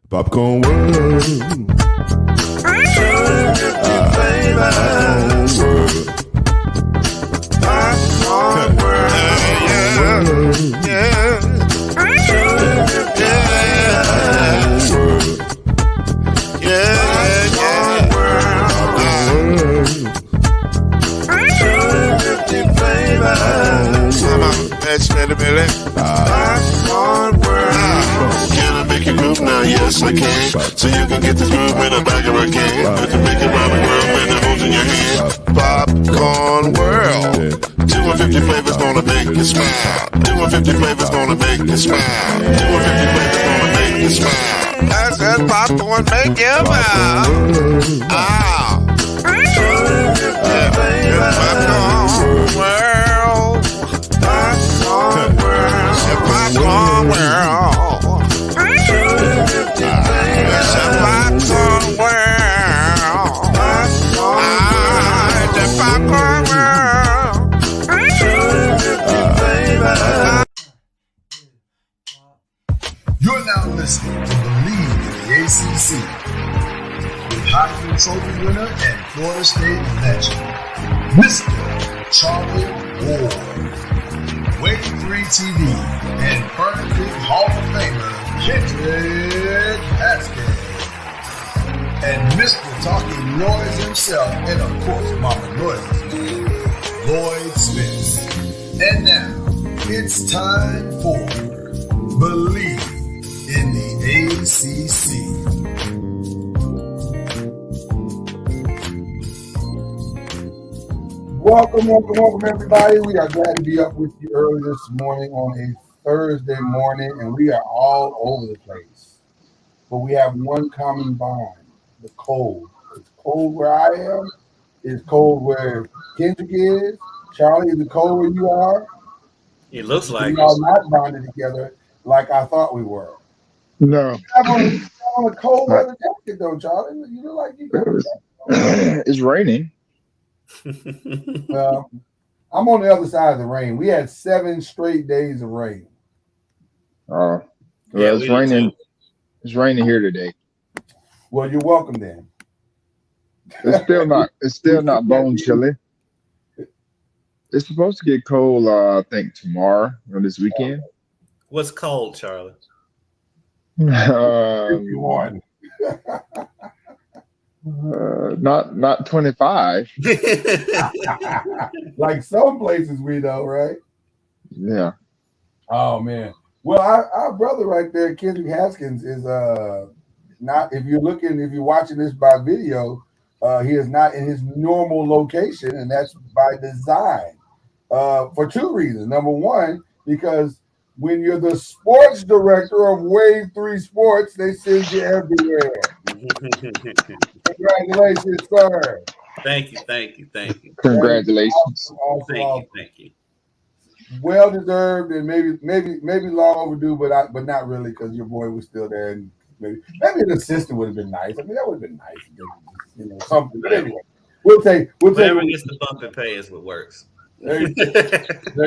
Popcorn World. Popcorn World. Yeah. Can I make you groove now? Yes, I can. So you can get this groove in a bag of a can. Let you make it round the world when it holds in your hand. Popcorn World. 250 flavors gonna make you smile. 250 flavors gonna make you smile. 250 flavors gonna make you smile. I said popcorn make you smile. Ah. Popcorn World. Popcorn World. Popcorn World. Popcorn World. The Popcorn World. You're now listening to BLEAV in the ACC with Heisman Trophy winner and Florida State legend, Mr. Charlie Ward, Wave 3 TV, and Burn Creek Hall of Famer, Kendrick Haskins, and Mr. Talking Noise himself, and of course, Mama Noise's man, Lloyd Smith. And now, it's time for BLEAV in the ACC. Welcome, everybody. We are glad to be up with you early this morning on a Thursday morning, and we are all over the place. But we have one common bond, the cold. It's cold where I am. It's cold where Kendrick is. Charlie, is it cold where you are? It looks like we are not bonded together like I thought we were. No. You have on a cold weather jacket, though, Charlie. You look like you got a jacket. It's raining. Well, I'm on the other side of the rain. We had 7 straight days of rain. Well, Yeah, it's raining. It's raining here today. Well, you're welcome then. It's still not bone chilly. It's supposed to get cold, I think, tomorrow or this weekend. What's cold, Charlie? 51. Not 25. Like some places we know, right? Yeah. Oh man. Well, our brother right there, Kendrick Haskins, is not. If you're watching this by video, he is not in his normal location, and that's by design. For 2 reasons. Number one, because when you're the sports director of Wave 3 Sports, they send you everywhere. Congratulations, sir. Thank you. Congratulations. Awesome. Thank you. Well deserved, and maybe long overdue, but not really, because your boy was still there, and maybe an assistant would have been nice. I mean, that would have been nice, something. But anyway, we'll take whatever gets the bump and pay is what works. There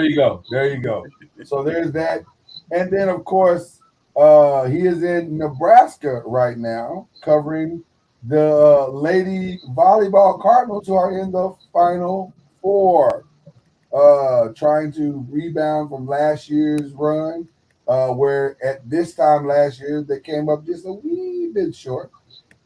you go. So there's that, and then of course he is in Nebraska right now covering the Lady Volleyball Cardinals, who are in the Final Four, trying to rebound from last year's run, where at this time last year they came up just a wee bit short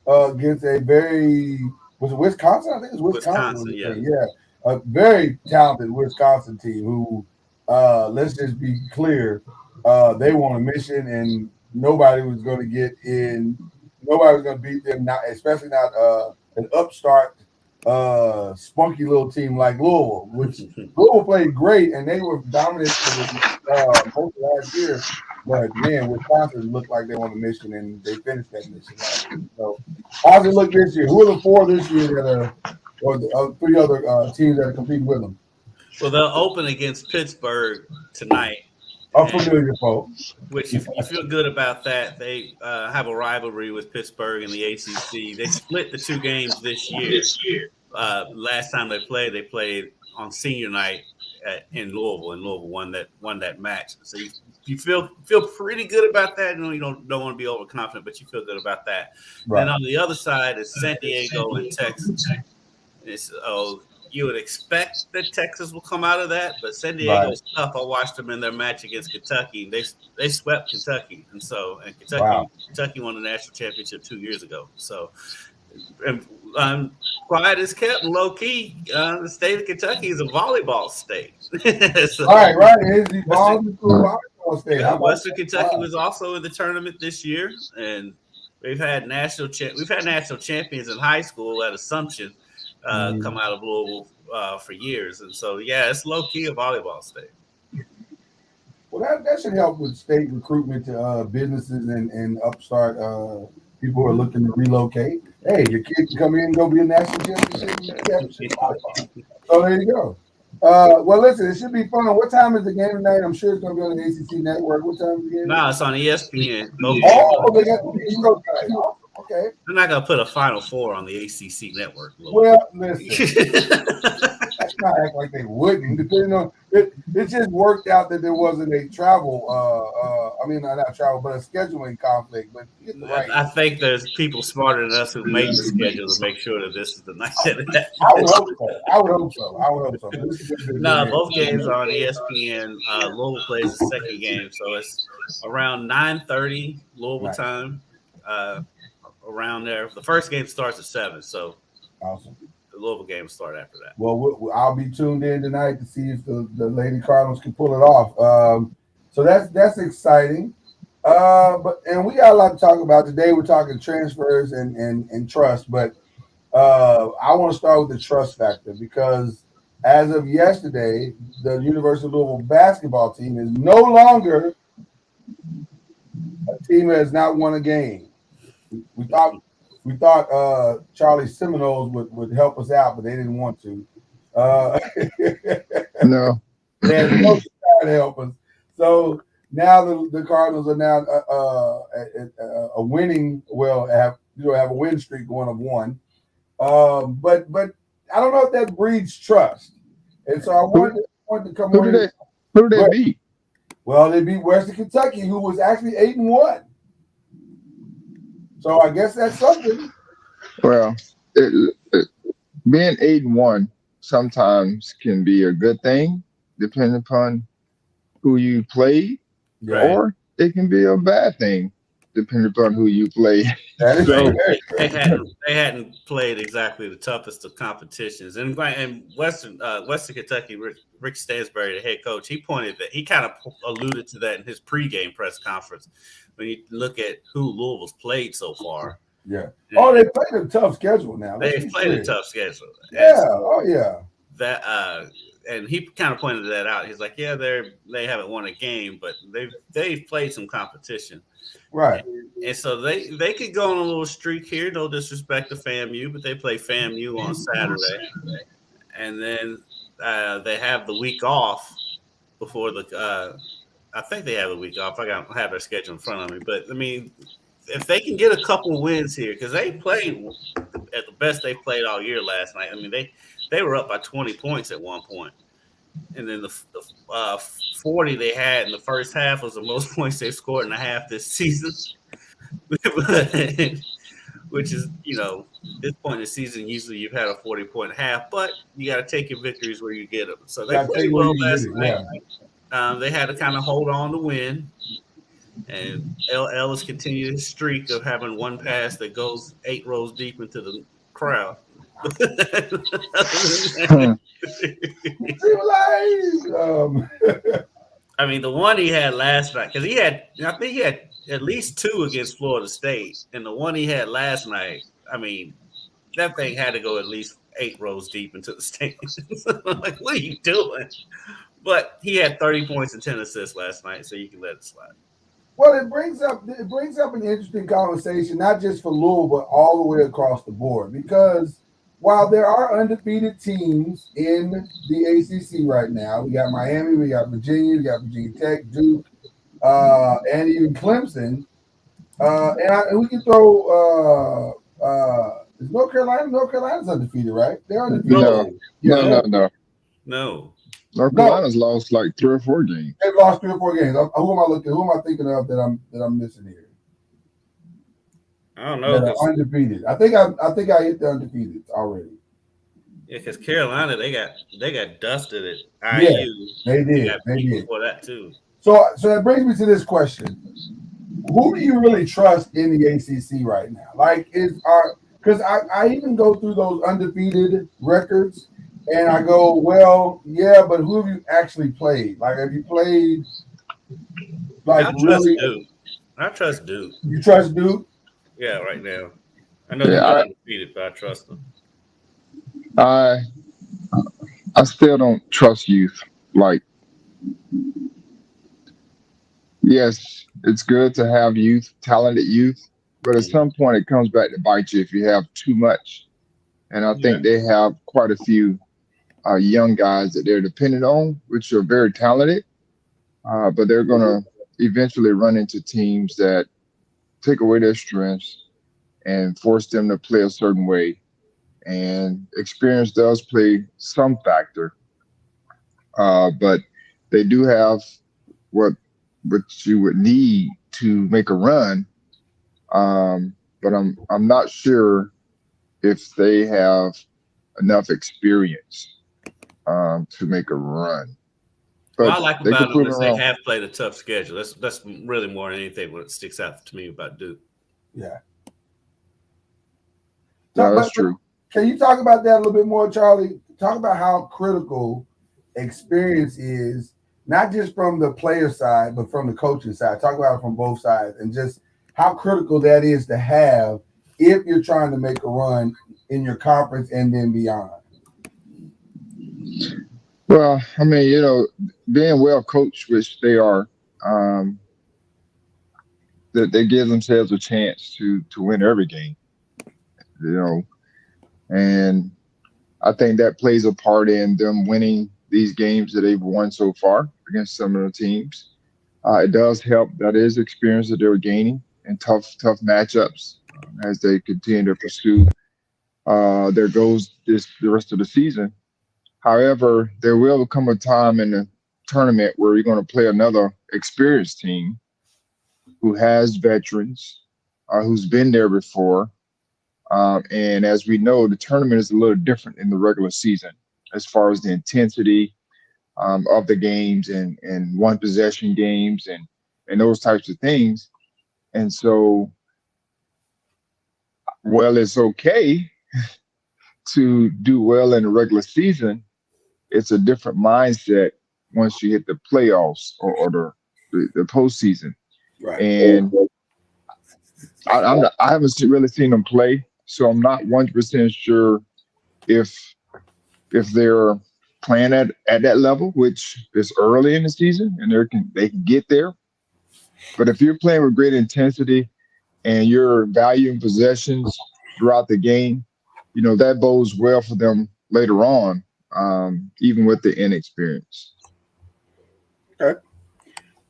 against was it Wisconsin? I think it was Wisconsin. Yeah. A very talented Wisconsin team who, let's just be clear, they were on a mission, and nobody was going to get in. Nobody was going to beat them, especially not an upstart, spunky little team like Louisville, which Louisville played great, and they were dominant for most of last year. But, man, Wisconsin looked like they were on a mission, and they finished that mission last year. So, how's it look this year? Who are the 4 this year that are – or the 3 other teams that are competing with them? Well, they'll open against Pittsburgh tonight. I'm familiar, folks. Which, if you feel good about that, they have a rivalry with Pittsburgh in the ACC. They split the 2 games this year. Last time they played on senior night, in Louisville, and Louisville won that match. So you feel pretty good about that. You don't want to be overconfident, but you feel good about that. Right. Then on the other side is San Diego and Texas. You would expect that Texas will come out of that, but San Diego's tough. I watched them in their match against Kentucky. They swept Kentucky, and Kentucky won the national championship 2 years ago. So, quiet is kept, low key. The state of Kentucky is a volleyball state. So, right. It's evolved into a volleyball state. Yeah, Western Kentucky was also in the tournament this year, and we've had national champions in high school at Assumption. Come out of Louisville for years, and so it's low key a volleyball state. Well, that should help with state recruitment to businesses and upstart people who are looking to relocate. Hey, your kid can come in and go be a national championship. So there you go. Well, listen, it should be fun. What time is the game tonight? I'm sure it's going to be on the ACC network. What time is the game? No, it's on ESPN. They got the Euro time. Okay. They're not gonna put a Final Four on the ACC network. Well, listen, let's not act like they wouldn't. Depending on it just worked out that there wasn't a travel. Not travel, but a scheduling conflict. But I think there's people smarter than us who make the schedule to make sure that this is the night that I would hope so. No, both games are on ESPN. Louisville plays the second game, so it's around 9:30 Louisville time. Around there, the first game starts at 7, so awesome. The Louisville game will start after that. Well, I'll be tuned in tonight to see if the Lady Cardinals can pull it off. So that's exciting. And we got a lot to talk about today. We're talking transfers and trust, but I want to start with the trust factor because as of yesterday, the University of Louisville basketball team is no longer a team that has not won a game. We thought Charlie Seminoles would help us out, but they didn't want to. No, they had no desire to help us. So now the Cardinals are now a winning. Well, have a win streak going of 1. But I don't know if that breeds trust. And so I wanted to come on. Who did they beat? Well, they beat Western Kentucky, who was actually 8-1. So I guess that's something. Well, being 8-1 sometimes can be a good thing, depending upon who you play, or it can be a bad thing, depending upon who you play. They hadn't played exactly the toughest of competitions, and Western Kentucky, Rick Stansbury, the head coach, he kind of alluded to that in his pregame press conference. When you look at who Louisville's played so far, they played a tough schedule now. They've played a tough schedule. And he kind of pointed that out. He's like, they haven't won a game, but they've played some competition. Right. And so they could go on a little streak here. No disrespect to FAMU, but they play FAMU on Saturday. And then they have the week off before I think they have a week off. I don't have their schedule in front of me. But, I mean, if they can get a couple wins here, because they played at the best they played all year last night. I mean, they were up by 20 points at one point. And then the 40 they had in the first half was the most points they've scored in a half this season. Which is, this point in the season, usually you've had a 40-point half, but you got to take your victories where you get them. So they played well last night. They had to kind of hold on to win. And Ellis continued his streak of having one pass that goes 8 rows deep into the crowd. I mean, the one he had last night, because I think he had at least 2 against Florida State, and the one he had last night, I mean, that thing had to go at least 8 rows deep into the stands. I'm like, what are you doing? But he had 30 points and 10 assists last night, so you can let it slide. Well, it brings up an interesting conversation, not just for Louisville, but all the way across the board. Because while there are undefeated teams in the ACC right now, we got Miami, we got Virginia, we got Virginia Tech, Duke, and even Clemson. And we can throw is North Carolina? North Carolina's undefeated, right? They're undefeated. No. No. North Carolina's lost like 3 or 4 games. They've lost 3 or 4 games. Who am I looking? Who am I thinking of that I'm missing here? I don't know. That are undefeated. I think I hit the undefeated already. Yeah, because Carolina they got dusted at IU. Yeah, they did. They did before that too. So that brings me to this question: who do you really trust in the ACC right now? Like, because I even go through those undefeated records, and I go, well, yeah, but who have you actually played? Like, have you played? Like, I trust really? Duke. I trust Duke. You trust Duke? Yeah, right now. I know they're undefeated, but I trust them. I still don't trust youth. Like, yes, it's good to have youth, talented youth, but at some point it comes back to bite you if you have too much. And I think they have quite a few young guys that they're dependent on, which are very talented, but they're going to eventually run into teams that take away their strengths and force them to play a certain way. And experience does play some factor, but they do have what you would need to make a run. But I'm not sure if they have enough experience to make a run. But what I like about them is they have played a tough schedule. That's really more than anything what sticks out to me about Duke. Yeah. No, that's true. Can you talk about that a little bit more, Charlie? Talk about how critical experience is, not just from the player side, but from the coaching side. Talk about it from both sides, and just how critical that is to have if you're trying to make a run in your conference and then beyond. Well, I mean, being well coached, which they are, that they give themselves a chance to win every game. And I think that plays a part in them winning these games that they've won so far against some of the teams. It does help. That is experience that they're gaining in tough matchups as they continue to pursue their goals the rest of the season. However, there will come a time in the tournament where you're going to play another experienced team who has veterans, who's been there before. And as we know, the tournament is a little different in the regular season as far as the intensity of the games and one possession games and those types of things. And so, well, it's okay to do well in the regular season. It's a different mindset once you hit the playoffs or the postseason. Right. And I haven't really seen them play. So I'm not 100% sure if they're playing at that level, which is early in the season, and they can get there. But if you're playing with great intensity and you're valuing possessions throughout the game, that bodes well for them later on, even with the inexperience. Okay.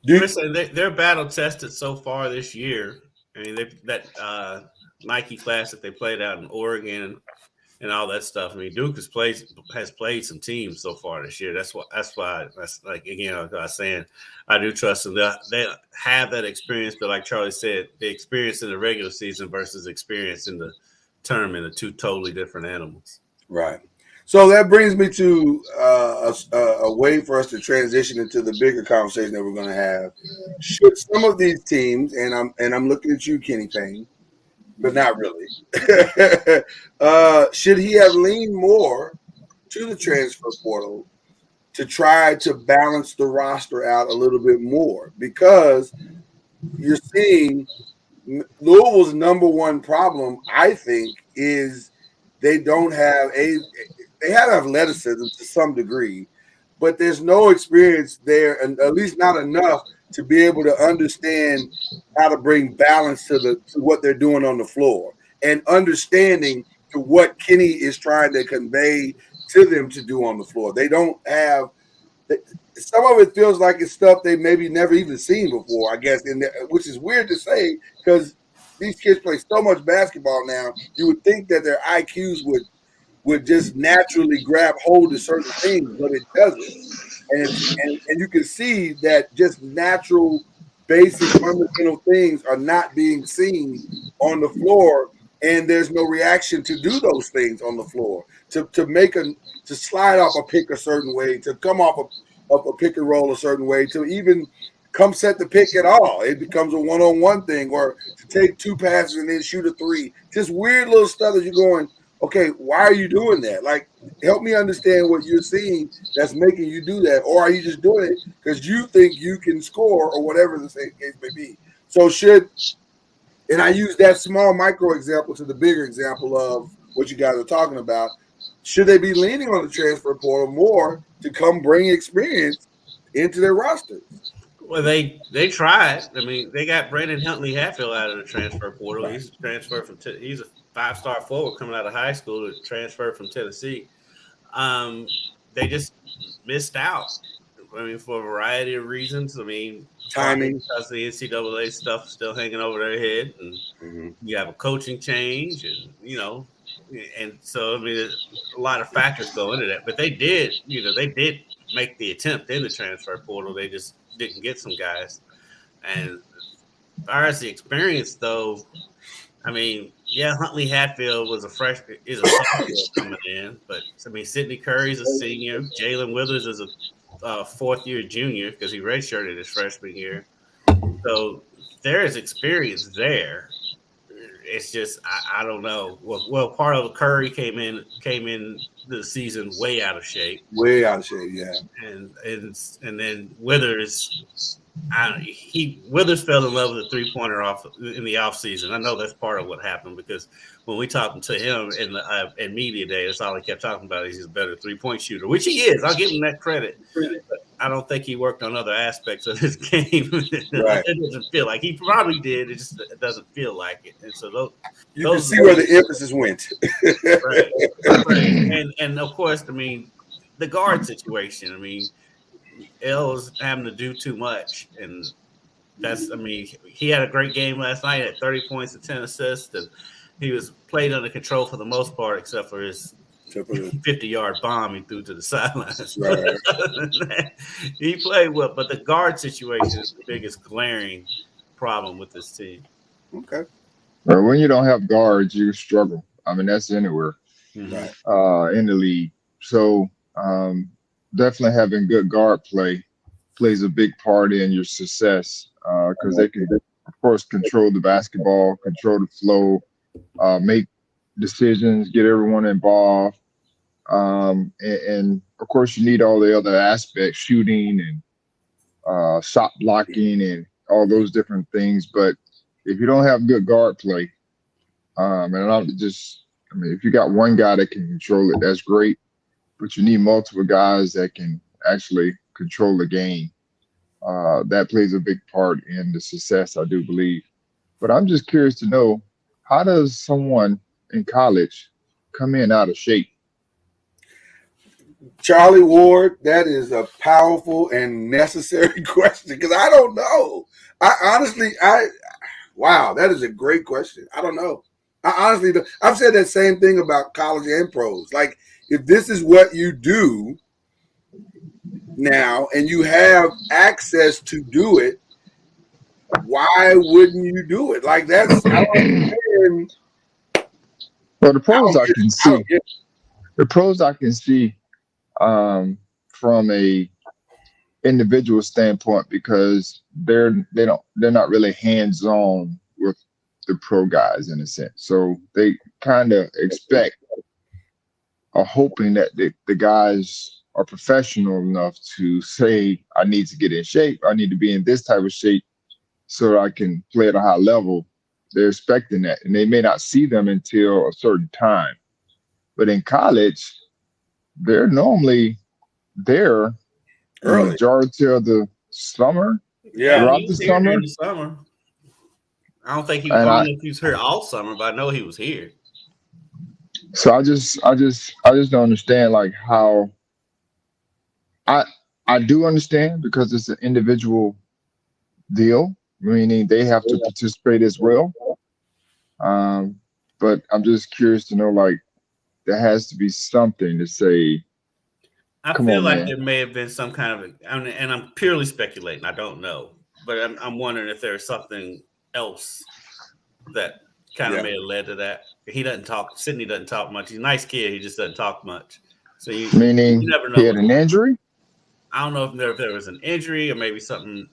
Listen, they're battle tested so far this year. I mean, that Nike Classic they played out in Oregon and all that stuff. I mean, Duke has played some teams so far this year. That's why like again, like I was saying, I do trust them. They have that experience, but like Charlie said, the experience in the regular season versus experience in the tournament are two totally different animals. Right. So that brings me to a way for us to transition into the bigger conversation that we're going to have. Should some of these teams, and I'm looking at you, Kenny Payne, but not really. Should he have leaned more to the transfer portal to try to balance the roster out a little bit more? Because you're seeing Louisville's number one problem, I think, is they don't have they have athleticism to some degree, but there's no experience there, and at least not enough to be able to understand how to bring balance to what they're doing on the floor and understanding to what Kenny is trying to convey to them to do on the floor. They don't have some of it feels like it's stuff they maybe never even seen before, I guess, which is weird to say because these kids play so much basketball now. You would think that their IQs would just naturally grab hold of certain things, but it doesn't. and you can see that just natural, basic, fundamental things are not being seen on the floor, and there's no reaction to do those things on the floor. To slide off a pick a certain way, to come off of a pick and roll a certain way, to even come set the pick at all. It becomes a one-on-one thing, or to take two passes and then shoot a three. Just weird little stuff that you're going, okay, why are you doing that? Like, help me understand what you're seeing that's making you do that. Or are you just doing it because you think you can score or whatever the same case may be? So and I use that small micro example to the bigger example of what you guys are talking about. Should they be leaning on the transfer portal more to come bring experience into their rosters? Well, they tried. I mean, they got Brandon Huntley Hatfield out of the transfer portal. He's transferred from he's a 5-star forward coming out of high school to transfer from Tennessee. They just missed out. I mean, for a variety of reasons. I mean, timing, because the NCAA stuff is still hanging over their head, and you have a coaching change, and and so I mean, a lot of factors go into that. But they did make the attempt in the transfer portal. They just didn't get some guys. And as far as the experience, though, I mean, yeah, Huntley Hatfield is a sophomore coming in, but I mean, Sidney Curry's a senior. Jalen Withers is a fourth-year junior because he redshirted his freshman year. So there is experience there. It's just I don't know. Well, part of Curry came in the season way out of shape. Way out of shape, yeah. And then Withers, Withers fell in love with the 3-pointer in the offseason. I know that's part of what happened because when we talked to him in media day, that's all he kept talking about is he's a better 3-point shooter, which he is. I'll give him that credit. But I don't think he worked on other aspects of his game. Right. It doesn't feel like he probably did. It just doesn't feel like it. And so you can see where the emphasis went. Right. And of course, I mean, the guard situation. I mean, L's having to do too much, and he had a great game last night. Had 30 points and 10 assists, and he was played under control for the most part, except for his 50-yard bomb he threw to the sidelines. Right. He played well, but the guard situation is the biggest glaring problem with this team. Okay. Well, when you don't have guards, you struggle. I mean, that's anywhere in the league. So definitely having good guard play plays a big part in your success because they can, of course, control the basketball, control the flow, make decisions, get everyone involved. And of course, you need all the other aspects, shooting and shot blocking and all those different things. But if you don't have good guard play, if you got one guy that can control it, that's great. But you need multiple guys that can actually control the game. That plays a big part in the success, I do believe. But I'm just curious to know, how does someone in college come in out of shape? Charlie Ward, that is a powerful and necessary question because I don't know. Wow, that is a great question. I don't know. I've said that same thing about college and pros. Like, if this is what you do now and you have access to do it, why wouldn't you do it? Like, that's I don't understand. Well, the pros I can see from a individual standpoint because they're not really hands-on with the pro guys in a sense. So they kind of expect or hoping that the guys are professional enough to say, I need to get in shape. I need to be in this type of shape so that I can play at a high level. They're expecting that, and they may not see them until a certain time. But in college, they're normally there Early. the majority of the summer. Yeah, throughout the summer. I don't think he was here all summer, but I know he was here. So I just don't understand like how. I do understand because it's an individual deal, meaning they have to participate as well. But I'm just curious to know, like, there has to be something to say I Come feel on, like man. there may have been some kind of, and I'm purely speculating. I don't know, but I'm wondering if there's something else that kind of may have led to that. He doesn't talk. Sydney doesn't talk much. He's a nice kid. He just doesn't talk much. So you Meaning never he know had what's an going on. injury? I don't know if there was an injury or maybe something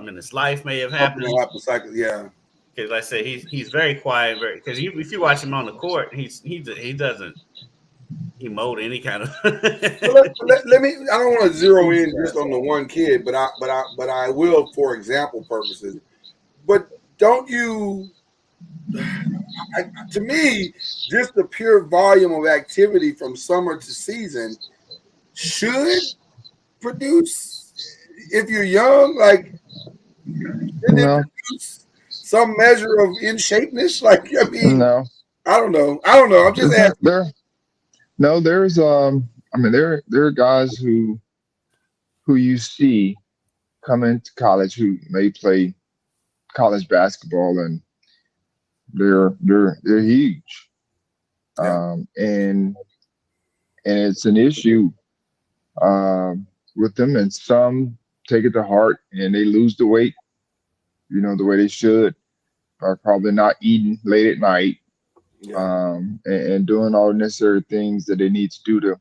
in his life may have Something happened. that happens, like, yeah. Because like I said, he's very quiet, very because if you watch him on the court, he doesn't emote any kind of. Let me. I don't want to zero in just on the one kid, but I will for example purposes. But don't you? To me, just the pure volume of activity from summer to season should produce. If you're young, like, shouldn't it No, produce some measure of in shapeness? Like, I mean, no. I don't know. I'm just It's not asking. there. No, there's I mean there are guys who you see come into college who may play college basketball and they're huge. Yeah, And it's an issue with them, and some take it to heart and they lose the weight, the way they should, or probably not eating late at night, yeah, and doing all the necessary things that they need to do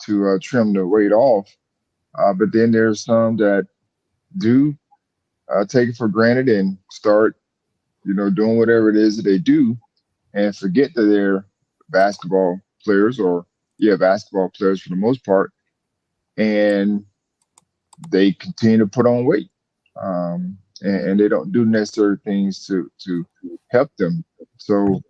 to trim the weight off. But then there's some that do take it for granted and start, doing whatever it is that they do and forget that they're basketball players or, yeah, basketball players for the most part. And they continue to put on weight. And they don't do necessary things to help them. So,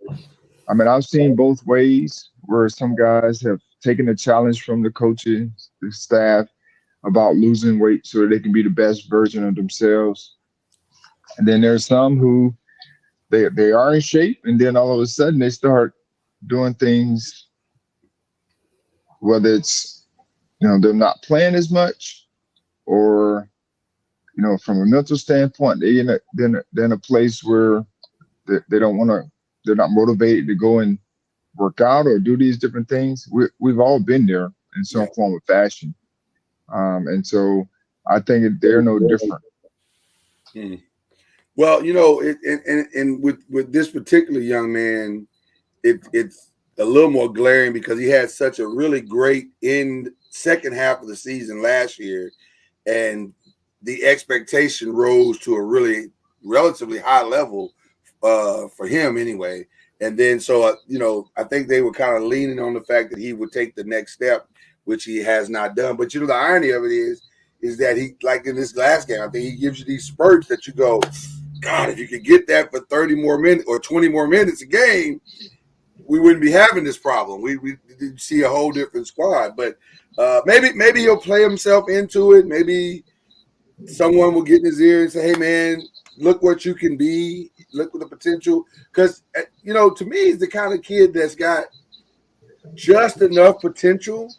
I mean, I've seen both ways where some guys have taken a challenge from the coaches, the staff, about losing weight so that they can be the best version of themselves. And then there's some who they are in shape, and then all of a sudden they start doing things, whether it's them not playing as much, or from a mental standpoint, they're in a place where they don't want to, they're not motivated to go and work out or do these different things. We've all been there in some yeah. form of fashion, and so I think they're no different. Hmm. Well, and with this particular young man, it's a little more glaring because he had such a really great second half of the season last year, and the expectation rose to a really relatively high level for him anyway. And then so I think they were kind of leaning on the fact that he would take the next step, which he has not done. But the irony of it is that he, like in this last game, I think he gives you these spurts that you go, God, if you could get that for 30 more minutes or 20 more minutes a game, we wouldn't be having this problem. We did see a whole different squad. But maybe he'll play himself into it. Maybe someone will get in his ear and say, hey, man, look what you can be. Look at the potential. Because, to me, he's the kind of kid that's got just enough potential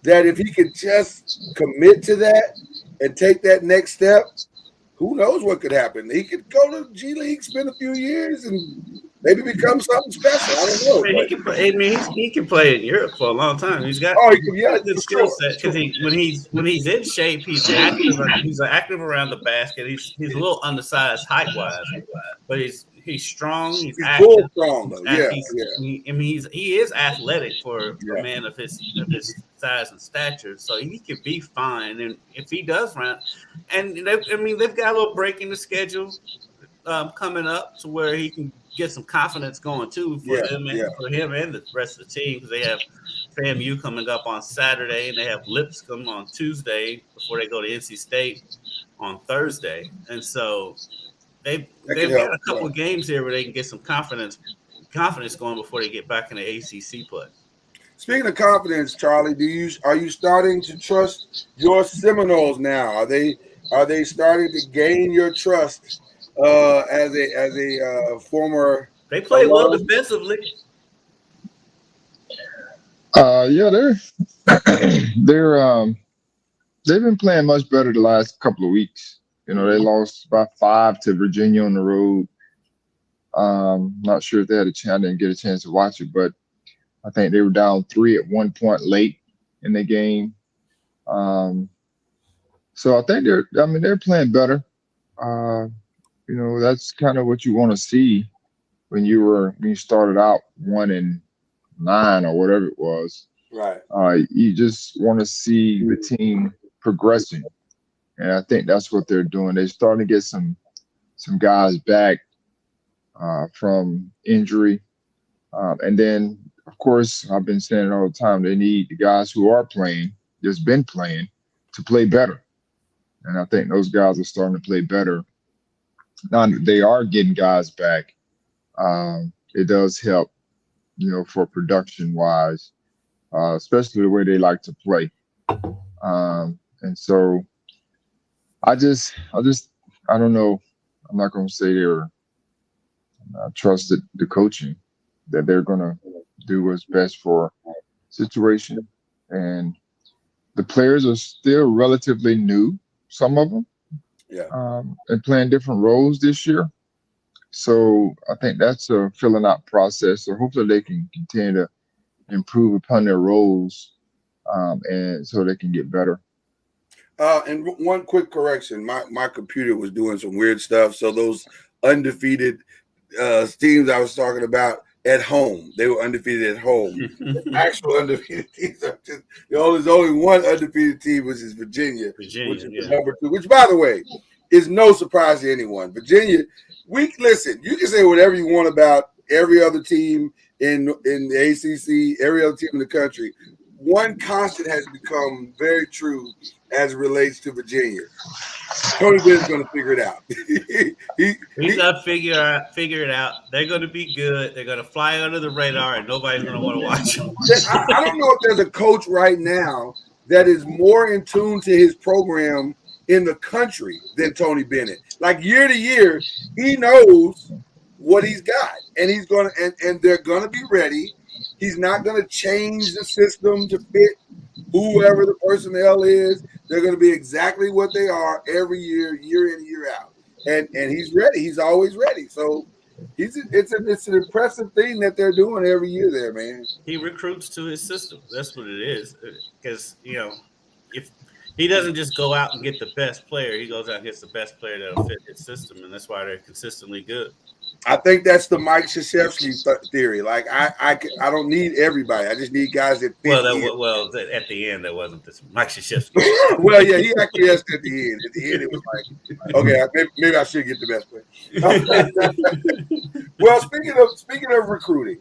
that if he could just commit to that and take that next step, who knows what could happen? He could go to G League, spend a few years, and maybe become something special. I don't know. I mean, he can play. I mean, he can play in Europe for a long time. He's got Yeah, a good for skill sure. set because when he's in shape, he's active. He's active around the basket. He's a little undersized height wise, but he's strong. He's He's active. bull strong though. Yeah, He is athletic for a yeah. man of his size and stature, so he could be fine. And if he does run, and they've got a little break in the schedule coming up to where he can get some confidence going too for him and the rest of the team, because they have FAMU coming up on Saturday and they have Lipscomb on Tuesday before they go to NC State on Thursday, and so they've got a couple of games here where they can get some confidence going before they get back in the ACC play. Speaking of confidence, Charlie, are you starting to trust your Seminoles now? Are they starting to gain your trust as a former? They play well defensively. Yeah, they're they've been playing much better the last couple of weeks. They lost by 5 to Virginia on the road. Not sure if they had a chance. I didn't get a chance to watch it, but I think they were down 3 at one point late in the game. So I think they're playing better. That's kind of what you want to see when you started out 1-9 or whatever it was. Right. You just want to see the team progressing, and I think that's what they're doing. They're starting to get some guys back from injury, and then of course I've been saying it all the time. They need the guys who are playing, just been playing, to play better, and I think those guys are starting to play better. Now they are getting guys back. It does help, for production wise, especially the way they like to play. And so I don't know. I'm not going to say I trusted the coaching that they're going to do what's best for situation. And the players are still relatively new, some of them, and playing different roles this year. So I think that's a filling out process. So hopefully they can continue to improve upon their roles, and so they can get better. And one quick correction: my computer was doing some weird stuff. So those undefeated teams I was talking about at home, they were undefeated at home. Actual undefeated teams. There's only one undefeated team, which is Virginia, which is the number 2. Which, by the way, is no surprise to anyone. Virginia. Listen. You can say whatever you want about every other team in the ACC, every other team in the country. One constant has become very true as it relates to Virginia. Tony Bennett's going to figure it out. He's going to figure it out. They're going to be good. They're going to fly under the radar, and nobody's going to want to watch them. I don't know if there's a coach right now that is more in tune to his program in the country than Tony Bennett. Like year to year, he knows what he's got, and he's going to, and they're going to be ready. He's not going to change the system to fit whoever the personnel is. They're going to be exactly what they are every year, year in, year out. And he's ready. He's always ready. So it's an impressive thing that they're doing every year there, man. He recruits to his system. That's what it is. Because, if he doesn't just go out and get the best player, he goes out and gets the best player that'll fit his system. And that's why they're consistently good. I think that's the Mike Krzyzewski theory. Like I don't need everybody. I just need guys that fit. Well, at the end, that wasn't this Mike Krzyzewski. Well, yeah, he acquiesced at the end. At the end, it was like, okay, maybe I should get the best player. Well, speaking of recruiting,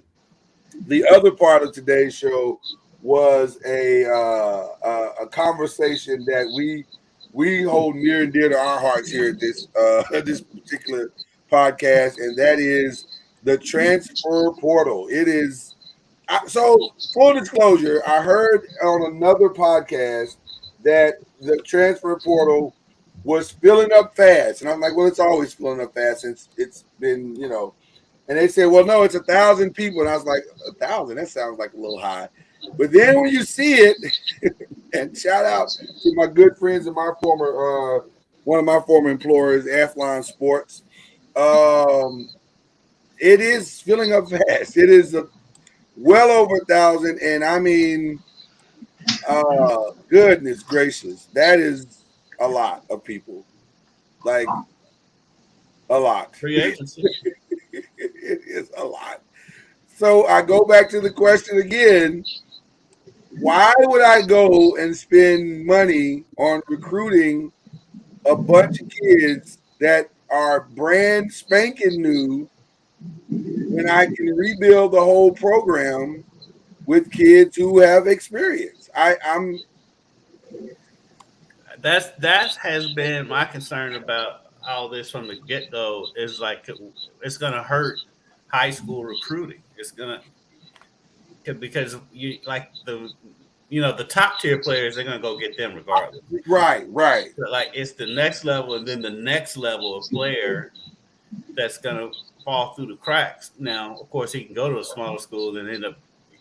the other part of today's show was a conversation that we hold near and dear to our hearts here at this particular podcast, and that is the transfer portal. It is so full disclosure. I heard on another podcast that the transfer portal was filling up fast, and I'm like, well, it's always filling up fast since it's been, And they said, well, no, it's 1,000 people, and I was like, 1,000? That sounds like a little high. But then when you see it, and shout out to my good friends and my former one of my former employers, Athlon Sports. It is filling up fast. It is well over 1,000, and I mean, goodness gracious, that is a lot of people. Like a lot. Free agency. It is a lot. So I go back to the question again. Why would I go and spend money on recruiting a bunch of kids that are brand spanking new when I can rebuild the whole program with kids who have experience? That has been my concern about all this from the get-go, is like it's going to hurt high school recruiting. It's going to, because you like the top tier players, they're going to go get them regardless. Right. So like it's the next level, and then the next level of player that's going to fall through the cracks. Now, of course, he can go to a smaller school and end up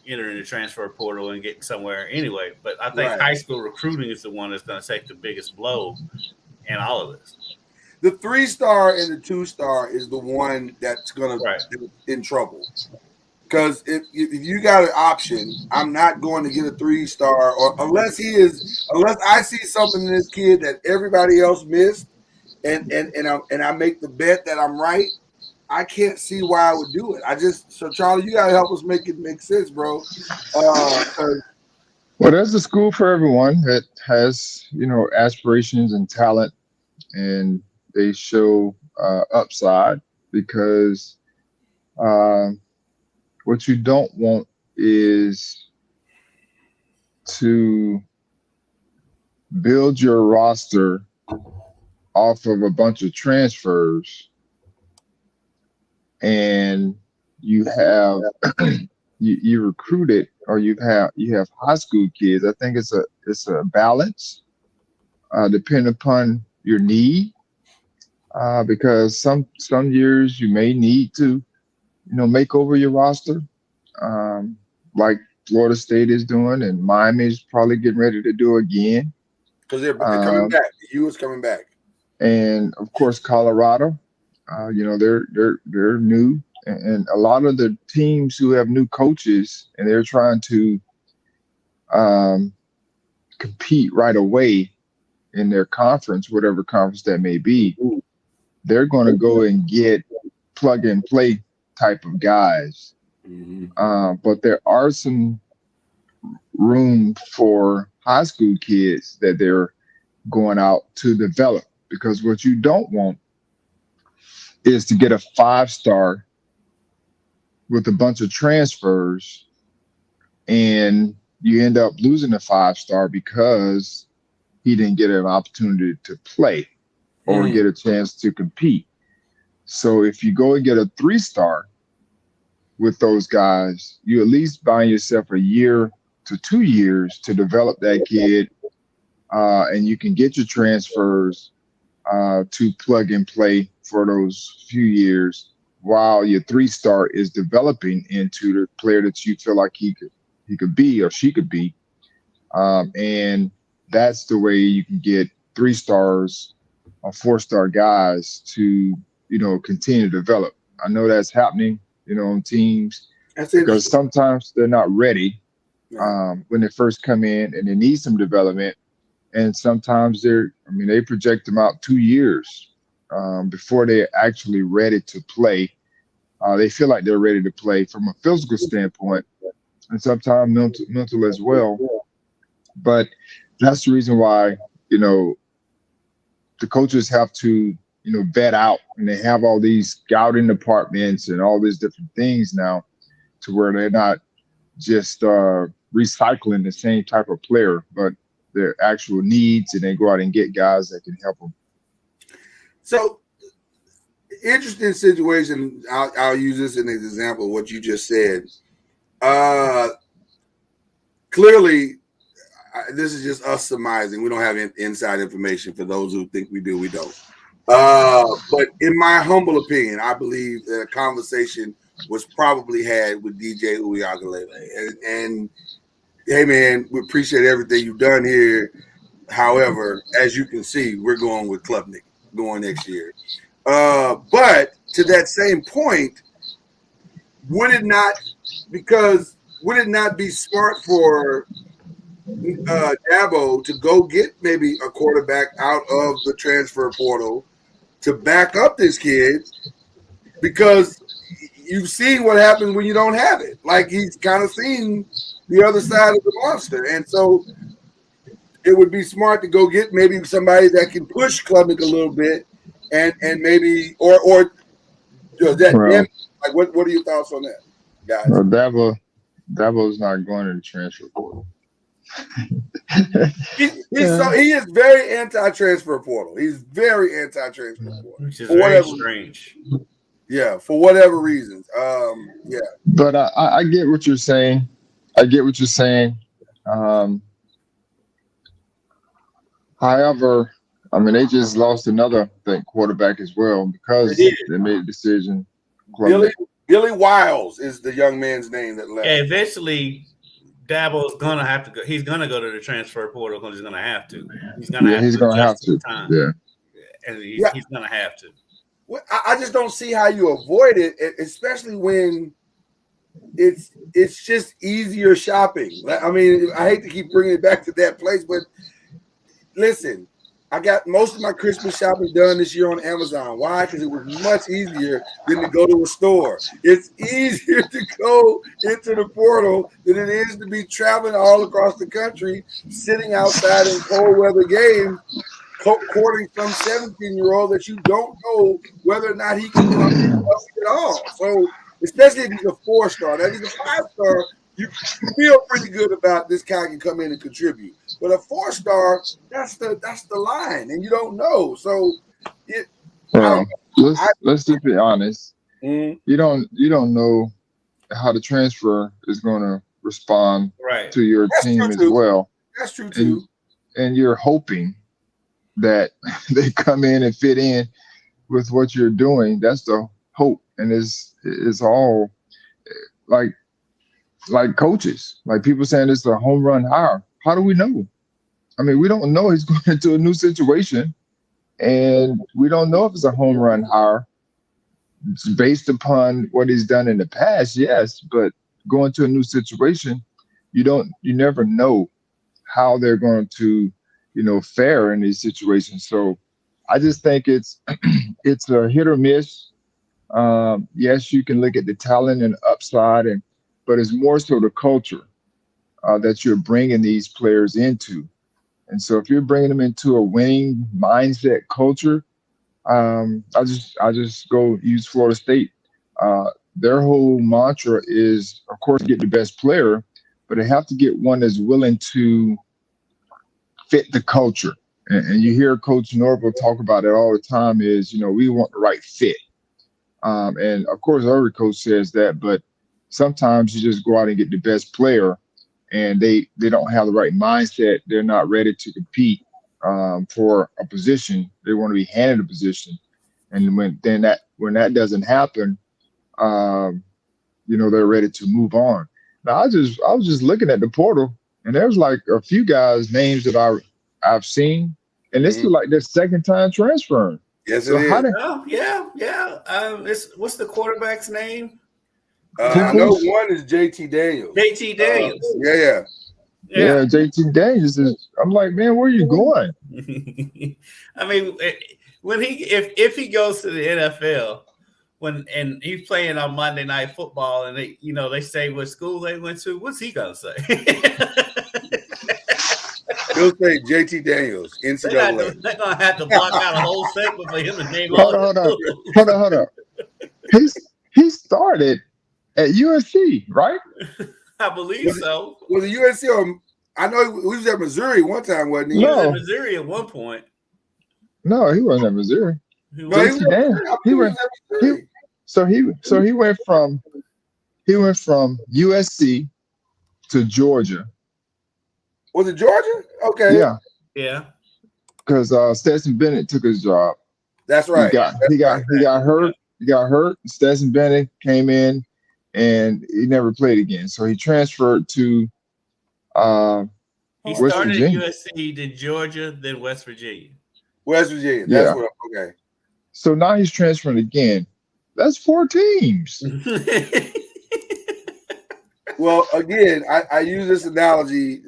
entering the transfer portal and getting somewhere anyway. But I think high school recruiting is the one that's going to take the biggest blow in all of this. The 3-star and the 2-star is the one that's going to be in trouble. Because if you got an option, I'm not going to get a 3-star, or unless I see something in this kid that everybody else missed, and I make the bet that I'm right. I can't see why I would do it. So Charlie, you gotta help us make it make sense, bro. Well, there's a school for everyone that has, aspirations and talent, and they show upside because what you don't want is to build your roster off of a bunch of transfers, and you have you recruited, or you have high school kids. I think it's a balance, depending upon your need, because some years you may need to make over your roster, like Florida State is doing, and Miami is probably getting ready to do again. Because they're coming back. The U is coming back. And of course, Colorado, they're new, and a lot of the teams who have new coaches and they're trying to compete right away in their conference, whatever conference that may be, they're going to go and get plug and play type of guys. But there are some room for high school kids that they're going out to develop, because what you don't want is to get a 5-star with a bunch of transfers and you end up losing a 5-star because he didn't get an opportunity to play or get a chance to compete. So if you go and get a 3-star with those guys, you at least buy yourself a year to 2 years to develop that kid, and you can get your transfers to plug and play for those few years while your 3-star is developing into the player that you feel like he could be or she could be. And that's the way you can get 3-stars or 4-star guys to, continue to develop. I know that's happening, on teams, because sometimes they're not ready when they first come in and they need some development. And sometimes they project them out 2 years before they're actually ready to play. They feel like they're ready to play from a physical standpoint, and sometimes mental as well. But that's the reason why, the coaches have to, vet out, and they have all these scouting departments and all these different things now, to where they're not just recycling the same type of player, but their actual needs, and they go out and get guys that can help them. So, interesting situation. I'll use this as an example of what you just said. Clearly, this is just us surmising. We don't have inside information. For those who think we do, we don't. But in my humble opinion, I believe that a conversation was probably had with DJ Uiagalelei. And hey, man, we appreciate everything you've done here. However, as you can see, we're going with Klubnik going next year. But to that same point, would it not be smart for Dabo to go get maybe a quarterback out of the transfer portal to back up this kid? Because you've seen what happens when you don't have it. Like, he's kind of seen the other side of the monster. And so it would be smart to go get maybe somebody that can push Klubnik a little bit, and maybe or that. Like, what are your thoughts on that, guys? Well, Dabo's not going to the transfer portal. He is very anti-transfer portal. He's very anti-transfer portal, which is very strange. Yeah, for whatever reasons. Yeah. But I get what you're saying. However, they just lost another quarterback as well, because they made a decision. Billy Wiles is the young man's name that left. Yeah, eventually Dabo's gonna have to go. He's gonna go to the transfer portal because he's gonna have to. He's gonna have to. Yeah, and he's gonna have to. I just don't see how you avoid it, especially when it's just easier shopping. I mean, I hate to keep bringing it back to that place, but listen, I got most of my Christmas shopping done this year on Amazon. Why? Because it was much easier than to go to a store. It's easier to go into the portal than it is to be traveling all across the country, sitting outside in cold weather games, courting some 17-year-old that you don't know whether or not he can come at all. So, especially if he's a 4-star. That is a 5-star. You feel pretty good about this guy can come in and contribute. But a 4-star, that's the line, and you don't know. So, let's just be honest. Mm-hmm. You don't know how the transfer is going to respond to your team as well. That's true too. And you're hoping that they come in and fit in with what you're doing. That's the hope, and it's all like coaches, like people saying it's a home run hire. How do we know? I mean, we don't know he's going into a new situation, and we don't know if it's a home run hire. It's based upon what he's done in the past, yes, but going to a new situation, you never know how they're going to, fare in these situations. So I just think it's a hit or miss. Yes, you can look at the talent and upside, but it's more so the culture that you're bringing these players into. And so if you're bringing them into a winning mindset culture, I just go use Florida State. Their whole mantra is, of course, get the best player, but they have to get one that's willing to fit the culture. And you hear Coach Norville talk about it all the time is, we want the right fit. And of course, every coach says that, but sometimes you just go out and get the best player and they don't have the right mindset. They're not ready to compete for a position. They want to be handed a position. And when that doesn't happen, they're ready to move on. Now, I was just looking at the portal, and there's like a few guys' names that I've seen, and this is like their second time transferring. Yes, so it is. What's the quarterback's name? I know one is JT Daniels. JT Daniels. Yeah, JT Daniels is. I'm like, man, where are you going? I mean, if he goes to the NFL, and he's playing on Monday Night Football, and they say what school they went to, what's he gonna say? He'll say JT Daniels, NCAA. They're gonna have to block out a whole segment for him to name. Hold on. He started at USC, right? I believe so. Was it USC or I know he was at Missouri one time, wasn't he? He was at Missouri at one point. No, he wasn't at Missouri. He went from USC to Georgia. Was it Georgia? Okay. Yeah. Because Stetson Bennett took his job. That's right. He got hurt. He got hurt. Stetson Bennett came in, and he never played again. So he transferred to he West started Virginia. at USC, then Georgia, then West Virginia. West Virginia. That's what. Okay. So now he's transferring again. That's 4 teams. Well, again, I used this analogy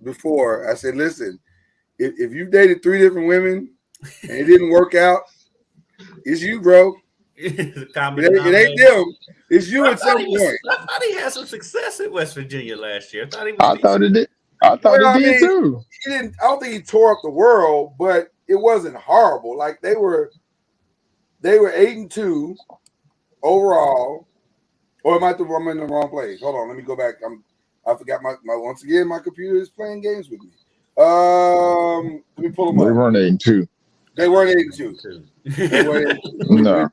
before. I said, listen, if you've dated 3 different women and it didn't work out, it's you, bro. It ain't them. It's you at some point. I thought he had some success at West Virginia last year. I thought he did too. He didn't. I don't think he tore up the world, but it wasn't horrible. Like they were 8-2 overall. Or I'm in the wrong place. Hold on, let me go back. I forgot my once again. My computer is playing games with me. Let me pull them up. They weren't 8-2. They weren't 8-2. They weren't 8-2. No.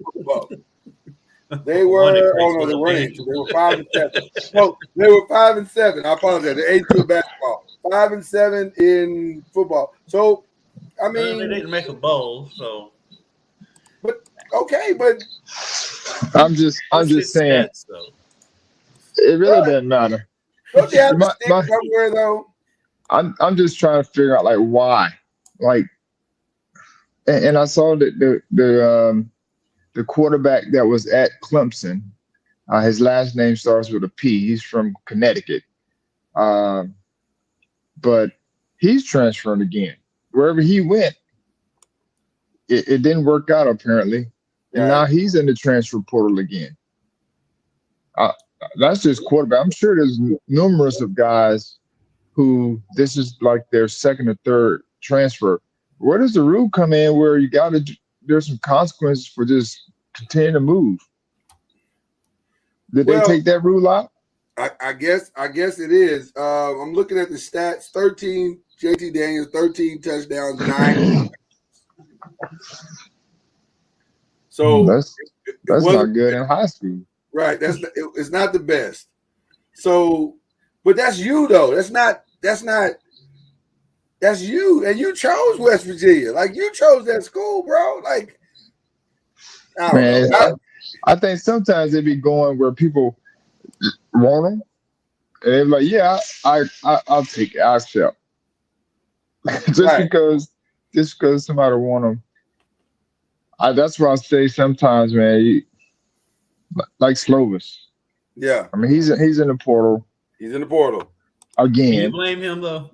They were. Oh no, they weren't 8-2. They were 5-7. No, they were 5-7. I apologize. They're 8-2 in basketball, 5-7 in football. So, I mean, they didn't make a bowl. So, but okay, but I'm just saying. It really doesn't matter. Don't you have to stick somewhere though? I'm just trying to figure out like why, like, and I saw that the quarterback that was at Clemson His last name starts with a P. He's from Connecticut. But he's transferring again. Wherever he went, it didn't work out apparently. And now he's in the transfer portal again. That's just quarterback. I'm sure there's numerous of guys who this is like their second or third transfer. Where does the rule come in where you got to, there's some consequences for just continuing to move? Did they take that rule out? I guess it is. I'm looking at the stats. 13 JT Daniels, 13 touchdowns, 9. So that's not good in high school. Right. It's not the best. So, but that's you though. That's you. And you chose West Virginia. Like you chose that school, bro. Like I think sometimes they be going where people want them. And they're like, yeah, I'll take it. I'll accept. Because somebody want them. That's why I say sometimes, man, like Slovis. Yeah. I mean, he's in the portal. He's in the portal. Again. Can you blame him, though?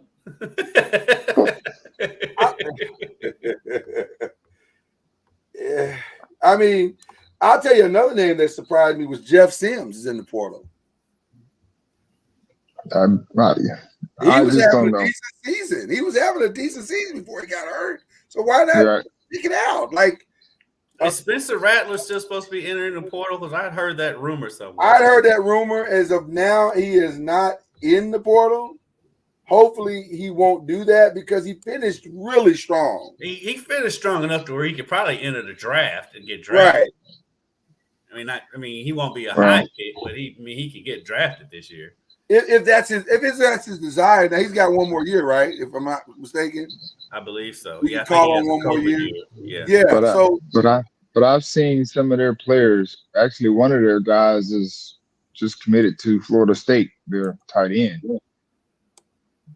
Yeah. I mean, I'll tell you another name that surprised me was Jeff Sims is in the portal. He was having a decent season. He was having a decent season before he got hurt. So why not pick it out? Like, is Spencer Rattler still supposed to be entering the portal? Because I'd heard that rumor somewhere. I'd heard that rumor. As of now, he is not in the portal. Hopefully, he won't do that because he finished really strong. He finished strong enough to where he could probably enter the draft and get drafted. Right. I mean, he won't be a high pick, but he could get drafted this year. If that's his desire. Now he's got one more year, right? If I'm not mistaken, I believe so. We can call on one more year. Yeah. But I've seen some of their players. Actually, one of their guys is just committed to Florida State. Their tight end,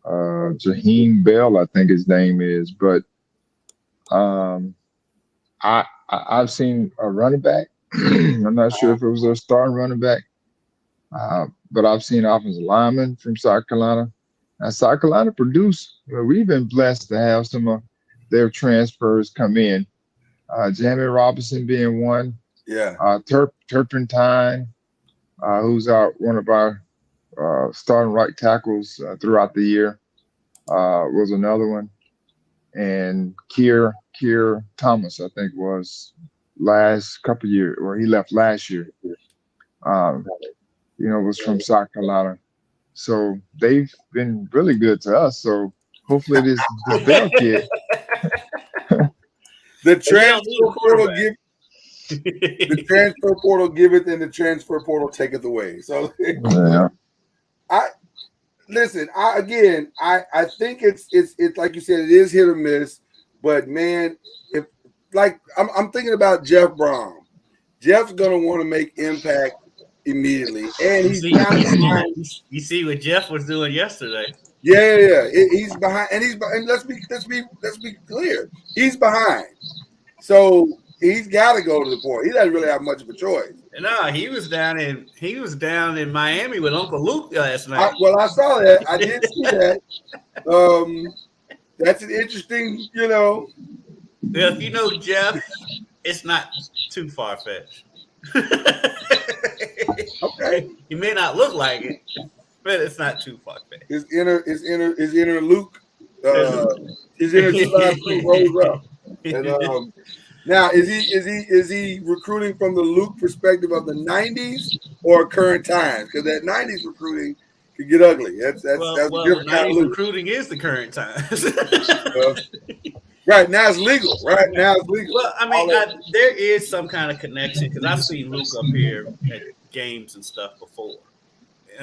Jaheim Bell, I think his name is. But I've seen a running back. I'm not sure if it was a starting running back. But I've seen offensive linemen from South Carolina. Now, South Carolina produced. We've been blessed to have some of their transfers come in. Jamie Robinson being one. Yeah. Turpentine, who's one of our starting right tackles throughout the year, was another one. And Keir Thomas, I think, was last couple of years, or he left last year. Was from South Carolina. So they've been really good to us. So hopefully this Bell kid. The transfer portal giveth and the transfer portal taketh away. So I think it's like you said, it is hit or miss. But man, I'm thinking about Jeff Brom. Jeff's gonna want to make impact immediately, and you see what Jeff was doing yesterday. Yeah, he's behind, and let's be clear, he's behind, so he's got to go to the portal. He doesn't really have much of a choice. No, he was down in Miami with Uncle Luke last night. I saw that. I did see that. That's an interesting, Well, if you know Jeff, it's not too far fetched. Okay. He may not look like it, but it's not too far fetched. His inner Luke, his inner Luke rose up. And now is he recruiting from the Luke perspective of the 90s or current times? Because that 90s recruiting could get ugly. That's different kind of Luke. Recruiting is the current times. Right now it's legal. Well, I mean, there is some kind of connection because I've seen Luke up here at games and stuff before.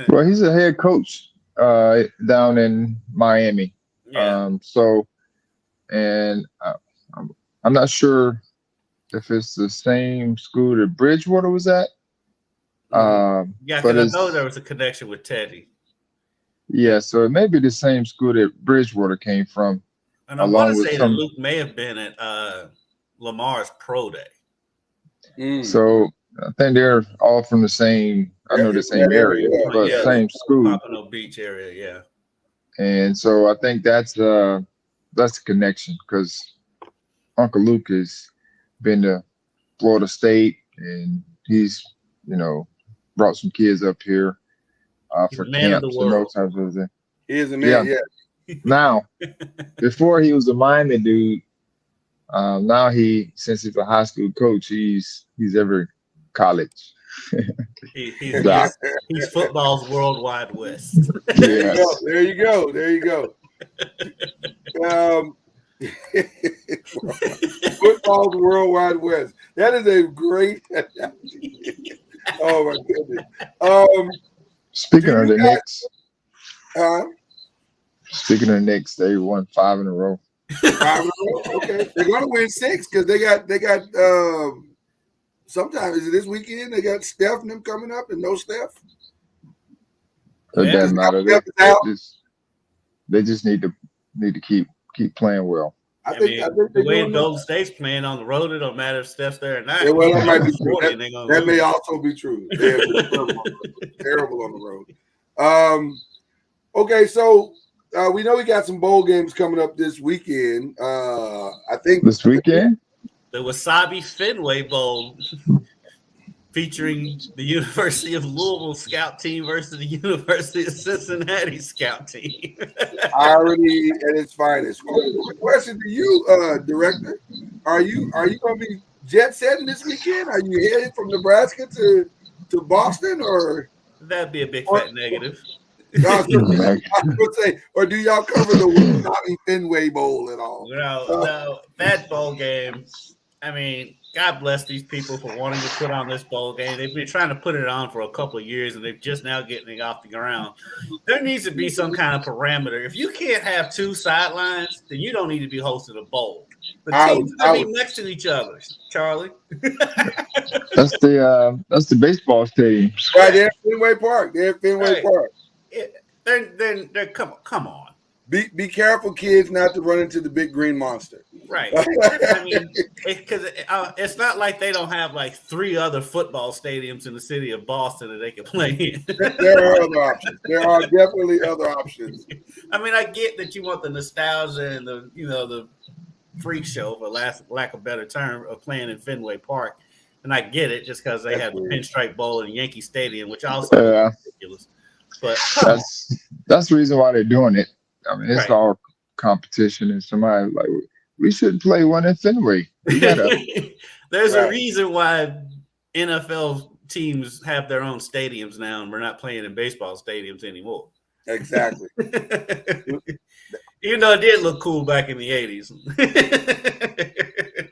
Well, he's a head coach down in Miami. Yeah. I'm not sure if it's the same school that Bridgewater was at. But I know there was a connection with Teddy. Yeah, so it may be the same school that Bridgewater came from. And I want to say that Luke may have been at Lamar's pro day. So I think they're all from the same. I know the same area, but same school. Pompano Beach area, yeah. And so I think that's the connection because Uncle Luke has been to Florida State and he's brought some kids up here for camps and those types of things. He is a man, yeah. Now, before he was a Miami dude, now since he's a high school coach, he's every college. He's football's worldwide west. Yes. There you go. Football's worldwide west. That is a great. Oh my goodness. Speaking of the Knicks. Speaking of the Knicks, they won 5 in a row. 5 in a row. Okay, they're going to win 6 because they got. Sometimes is it this weekend? They got Steph and them coming up, and no Steph. It doesn't matter. They just need to keep playing well. I think the way Golden State's playing on the road, it don't matter if Steph's there or not. Yeah, well, that might be true. That may also be true. They're terrible on the road. Okay, so we know we got some bowl games coming up this weekend. I think this weekend. The Wasabi Fenway Bowl featuring the University of Louisville scout team versus the University of Cincinnati scout team. Irony at its finest. Question to you, Director. Are you going to be jet setting this weekend? Are you headed from Nebraska to Boston, or that'd be a big fat negative? I would say, or do y'all cover the Wasabi Fenway Bowl at all? No, that bowl game. I mean, God bless these people for wanting to put on this bowl game. They've been trying to put it on for a couple of years, and they're just now getting it off the ground. There needs to be some kind of parameter. If you can't have 2 sidelines, then you don't need to be hosting a bowl. The teams are be next to each other, Charlie. That's the baseball stadium. Right there, Fenway Park. They're Fenway Park. They're come on. Be careful, kids, not to run into the big green monster. Right. I mean, because it's not like they don't have like 3 other football stadiums in the city of Boston that they can play in. There are other options. There are definitely other options. I mean, I get that you want the nostalgia and the freak show, for lack of a better term, of playing in Fenway Park, and I get it just because they have the Pinstripe Bowl in Yankee Stadium, which also is ridiculous. But that's the reason why they're doing it. I mean, it's all competition, and somebody like we shouldn't play one in Fenway. There's a reason why NFL teams have their own stadiums now, and we're not playing in baseball stadiums anymore. Exactly. Even though it did look cool back in the 80s.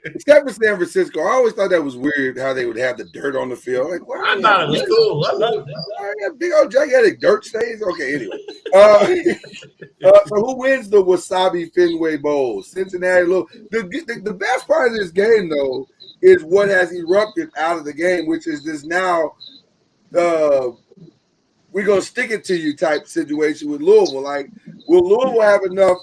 Except for San Francisco. I always thought that was weird how they would have the dirt on the field. Like, I thought it was cool. I loved it. Big old gigantic dirt stains. Okay, anyway. So who wins the Wasabi Fenway Bowl? Cincinnati. The best part of this game, though, is what has erupted out of the game, which is this now we're going to stick it to you type situation with Louisville. Like, will Louisville have enough?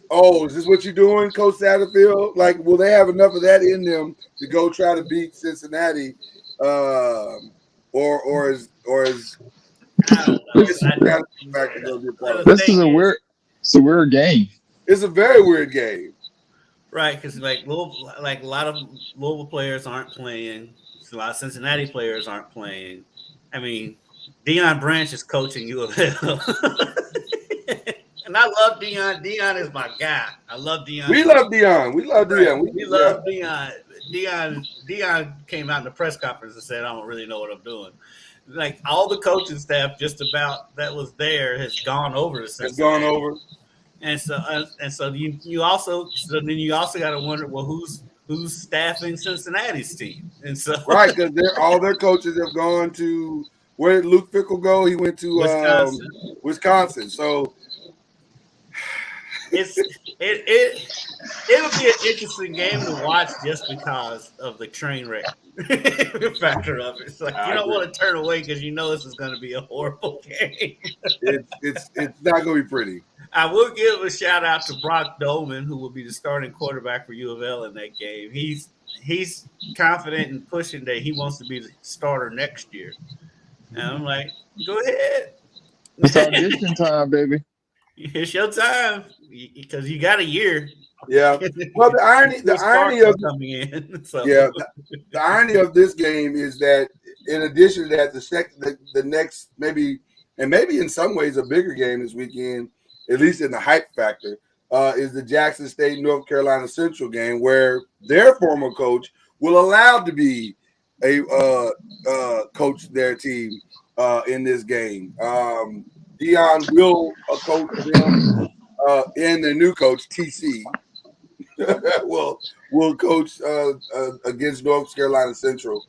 Oh, is this what you're doing, Coach Satterfield? Like, will they have enough of that in them to go try to beat Cincinnati, or is this is a weird game. It's a very weird game, right? Because like a lot of Louisville players aren't playing. A lot of Cincinnati players aren't playing. I mean, Deion Branch is coaching U of L. And I love Deion. Deion is my guy. I love Deion. We love Deion. We love Deion. We love Deion. Deion came out in the press conference and said, "I don't really know what I'm doing." Like all the coaching staff, just about that was there, has gone over to Cincinnati. It's gone over. And so you also got to wonder, well, who's staffing Cincinnati's team? And so right, because all their coaches have gone to where did Luke Fickell go? He went to Wisconsin. So. It'll be an interesting game to watch just because of the train wreck factor of it. It's like you don't want to turn away because you know this is going to be a horrible game. It's not going to be pretty. I will give a shout out to Brock Dolman, who will be the starting quarterback for U of L in that game. He's he's confident and pushing that he wants to be the starter next year. And I'm like, go ahead. It's audition time, baby. It's your time because you got a year. Yeah. Well, the irony of coming in. So. Yeah, the irony of this game is that in addition to that, the next maybe in some ways a bigger game this weekend, at least in the hype factor, is the Jackson State North Carolina Central game where their former coach will allow to be a coach their team in this game. Dion will coach them, and the new coach TC will coach against North Carolina Central,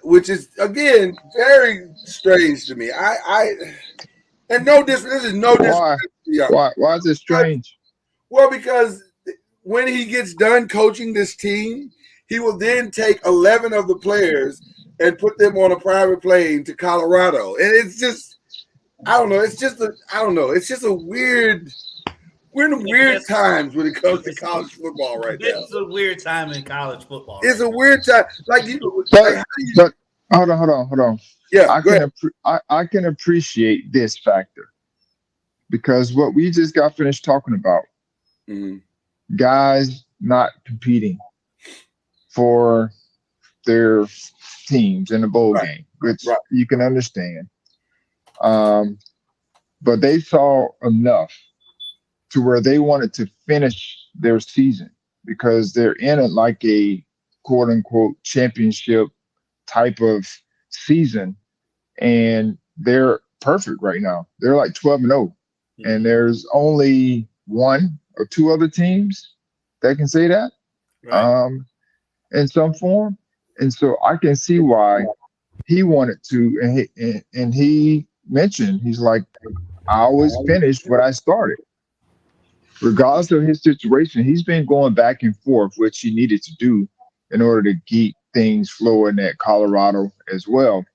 which is again very strange to me. And this is no disrespect. Why is it strange? Well, because when he gets done coaching this team, he will then take 11 of the players and put them on a private plane to Colorado, and it's just I don't know. It's just a weird. We're in weird times when it comes to college football right now. It's a weird time in college football. It's a weird time. But hold on. Yeah, I can appreciate this factor because what we just got finished talking about, guys not competing for their teams in the bowl game, which you can understand. But they saw enough to where they wanted to finish their season because they're in it like a quote unquote championship type of season. And they're perfect right now. They're like 12-0. And there's only one or two other teams that can say that in some form. And so I can see why he wanted to, and he mentioned, he's like, I always finish what I started. Regardless of his situation, he's been going back and forth, which he needed to do in order to keep things flowing at Colorado as well.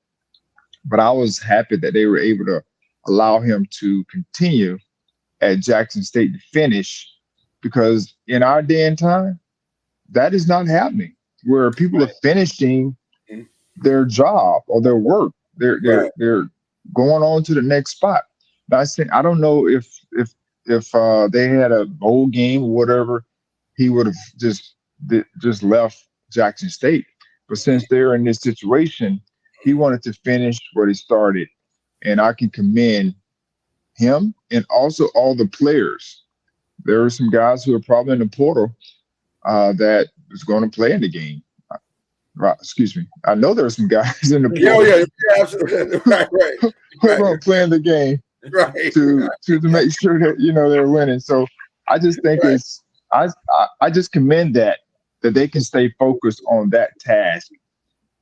But I was happy that they were able to allow him to continue at Jackson State to finish, because in our day and time, that is not happening, where people are finishing their job or their work. They're going on to the next spot. Now, I don't know if they had a bowl game or whatever, he would have just left Jackson State. But since they're in this situation, he wanted to finish what he started. And I can commend him and also all the players. There are some guys who are probably in the portal that was going to play in the game. Right, excuse me. I know there are some guys in the portal. Yeah, absolutely. Right. Who are going to play in the game. Right. To make sure that they're winning. So I just think I just commend that they can stay focused on that task,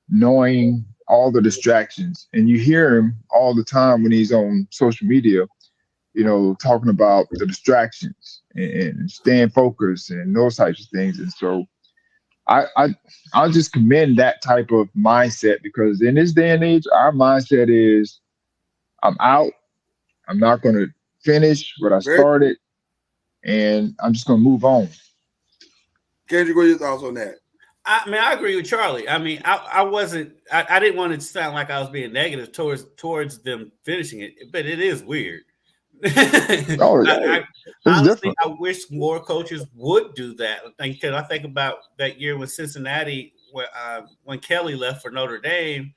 knowing all the distractions. And you hear him all the time when he's on social media, talking about the distractions and staying focused and those types of things. And so I'll just commend that type of mindset, because in this day and age, our mindset is I'm out. I'm not going to finish what I started, and I'm just going to move on. Kendrick, what are your thoughts on that? I agree with Charlie. I mean, I didn't want it to sound like I was being negative towards them finishing it, but it is weird. Honestly, I wish more coaches would do that. Because I think about that year with Cincinnati, when Kelly left for Notre Dame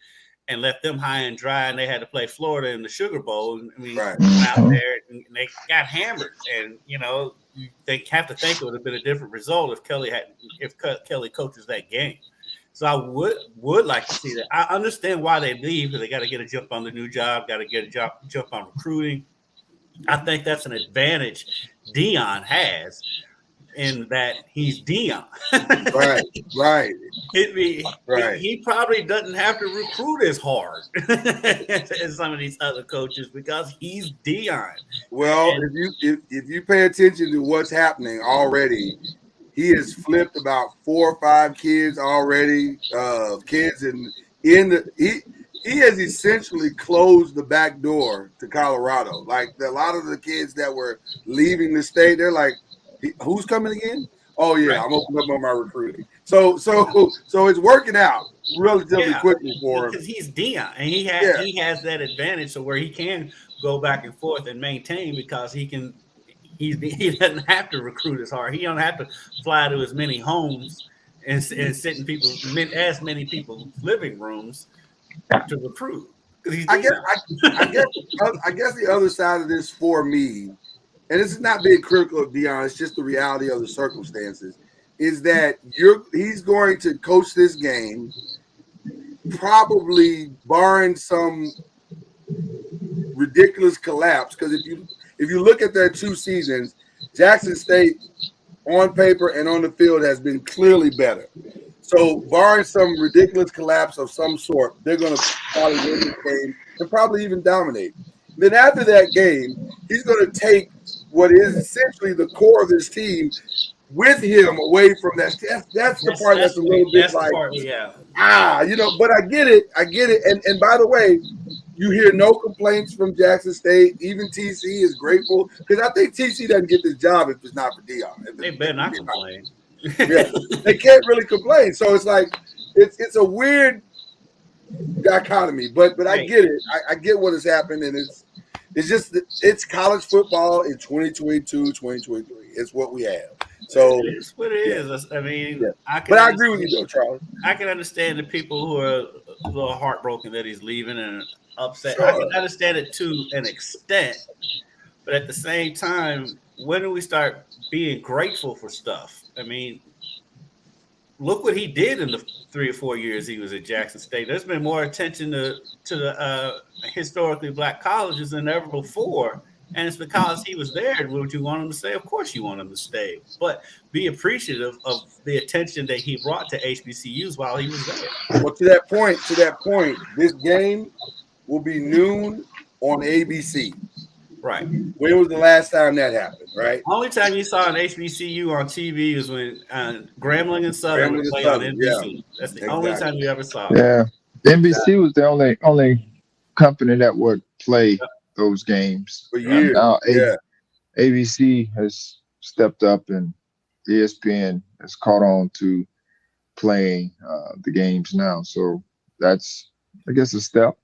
and left them high and dry, and they had to play Florida in the Sugar Bowl. I mean, out there and they got hammered, and they have to think it would have been a different result if Kelly coaches that game. So I would like to see that. I understand why they leave, because they got to get a jump on the new job, got to get a jump on recruiting. I think that's an advantage Dion has, in that he's Dion. Right. He probably doesn't have to recruit as hard as some of these other coaches, because he's Dion. Well, if you pay attention to what's happening already, he has flipped about 4 or 5 kids already. He has essentially closed the back door to Colorado. Like a lot of the kids that were leaving the state, they're like, who's coming again? Oh yeah, I'm opening up on my recruiting. So it's working out relatively quickly for him because he's Dion, and he has that advantage, so where he can go back and forth and maintain because he doesn't have to recruit as hard. He don't have to fly to as many homes and sit in as many people's living rooms to recruit. I guess the other side of this for me, and this is not being critical of Dion, it's just the reality of the circumstances, is that he's going to coach this game, probably barring some ridiculous collapse. Because if you look at their 2 seasons, Jackson State on paper and on the field has been clearly better. So barring some ridiculous collapse of some sort, they're going to probably win this game and probably even dominate. Then after that game, he's going to take what is essentially the core of this team with him away from that. That's the part that's a little bit like, but I get it. And by the way, you hear no complaints from Jackson State. Even TC is grateful because I think TC doesn't get this job if it's not for Dion. They better not complain. Yeah, they can't really complain. So it's like it's a weird dichotomy, but I get it. I get what has happened, and it's college football in 2022, 2023. It's what we have. So it's what it is. I mean, I agree with you, though, Charlie. I can understand the people who are a little heartbroken that he's leaving and upset. Sure. I can understand it to an extent, but at the same time, when do we start being grateful for stuff? I mean, look what he did in the 3 or 4 years he was at Jackson State. There's been more attention to the historically black colleges than ever before, and it's because he was there. Would you want him to stay? Of course you want him to stay, but be appreciative of the attention that he brought to HBCUs while he was there. Well, to that point, this game will be noon on ABC. Right. When was the last time that happened, right? Only time you saw an HBCU on TV was when Grambling and Southern would play on NBC. That's the only time you ever saw it. Yeah. NBC was the only company that would play those games. For years. Now, ABC has stepped up and ESPN has caught on to playing the games now. So that's, I guess, a step.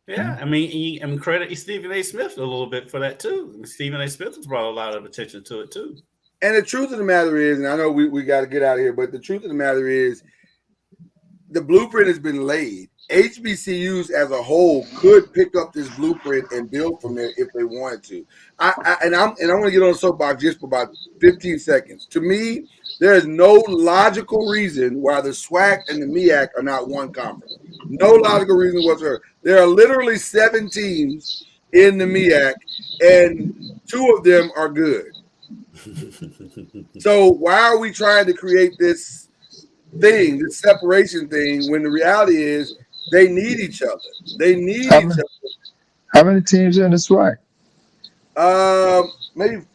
Yeah, I mean, credit Stephen A. Smith a little bit for that too. Stephen A. Smith has brought a lot of attention to it too. And the truth of the matter is, and I know we got to get out of here, but the truth of the matter is, the blueprint has been laid. HBCUs as a whole could pick up this blueprint and build from there if they wanted to. I want to get on the soapbox just for about 15 seconds. To me, there is no logical reason why the SWAC and the MEAC are not one conference. No logical reason whatsoever. There are literally 7 teams in the MEAC, and 2 of them are good. So why are we trying to create this thing, this separation thing, when the reality is they need each other? They need each other. How many teams are in the SWAC?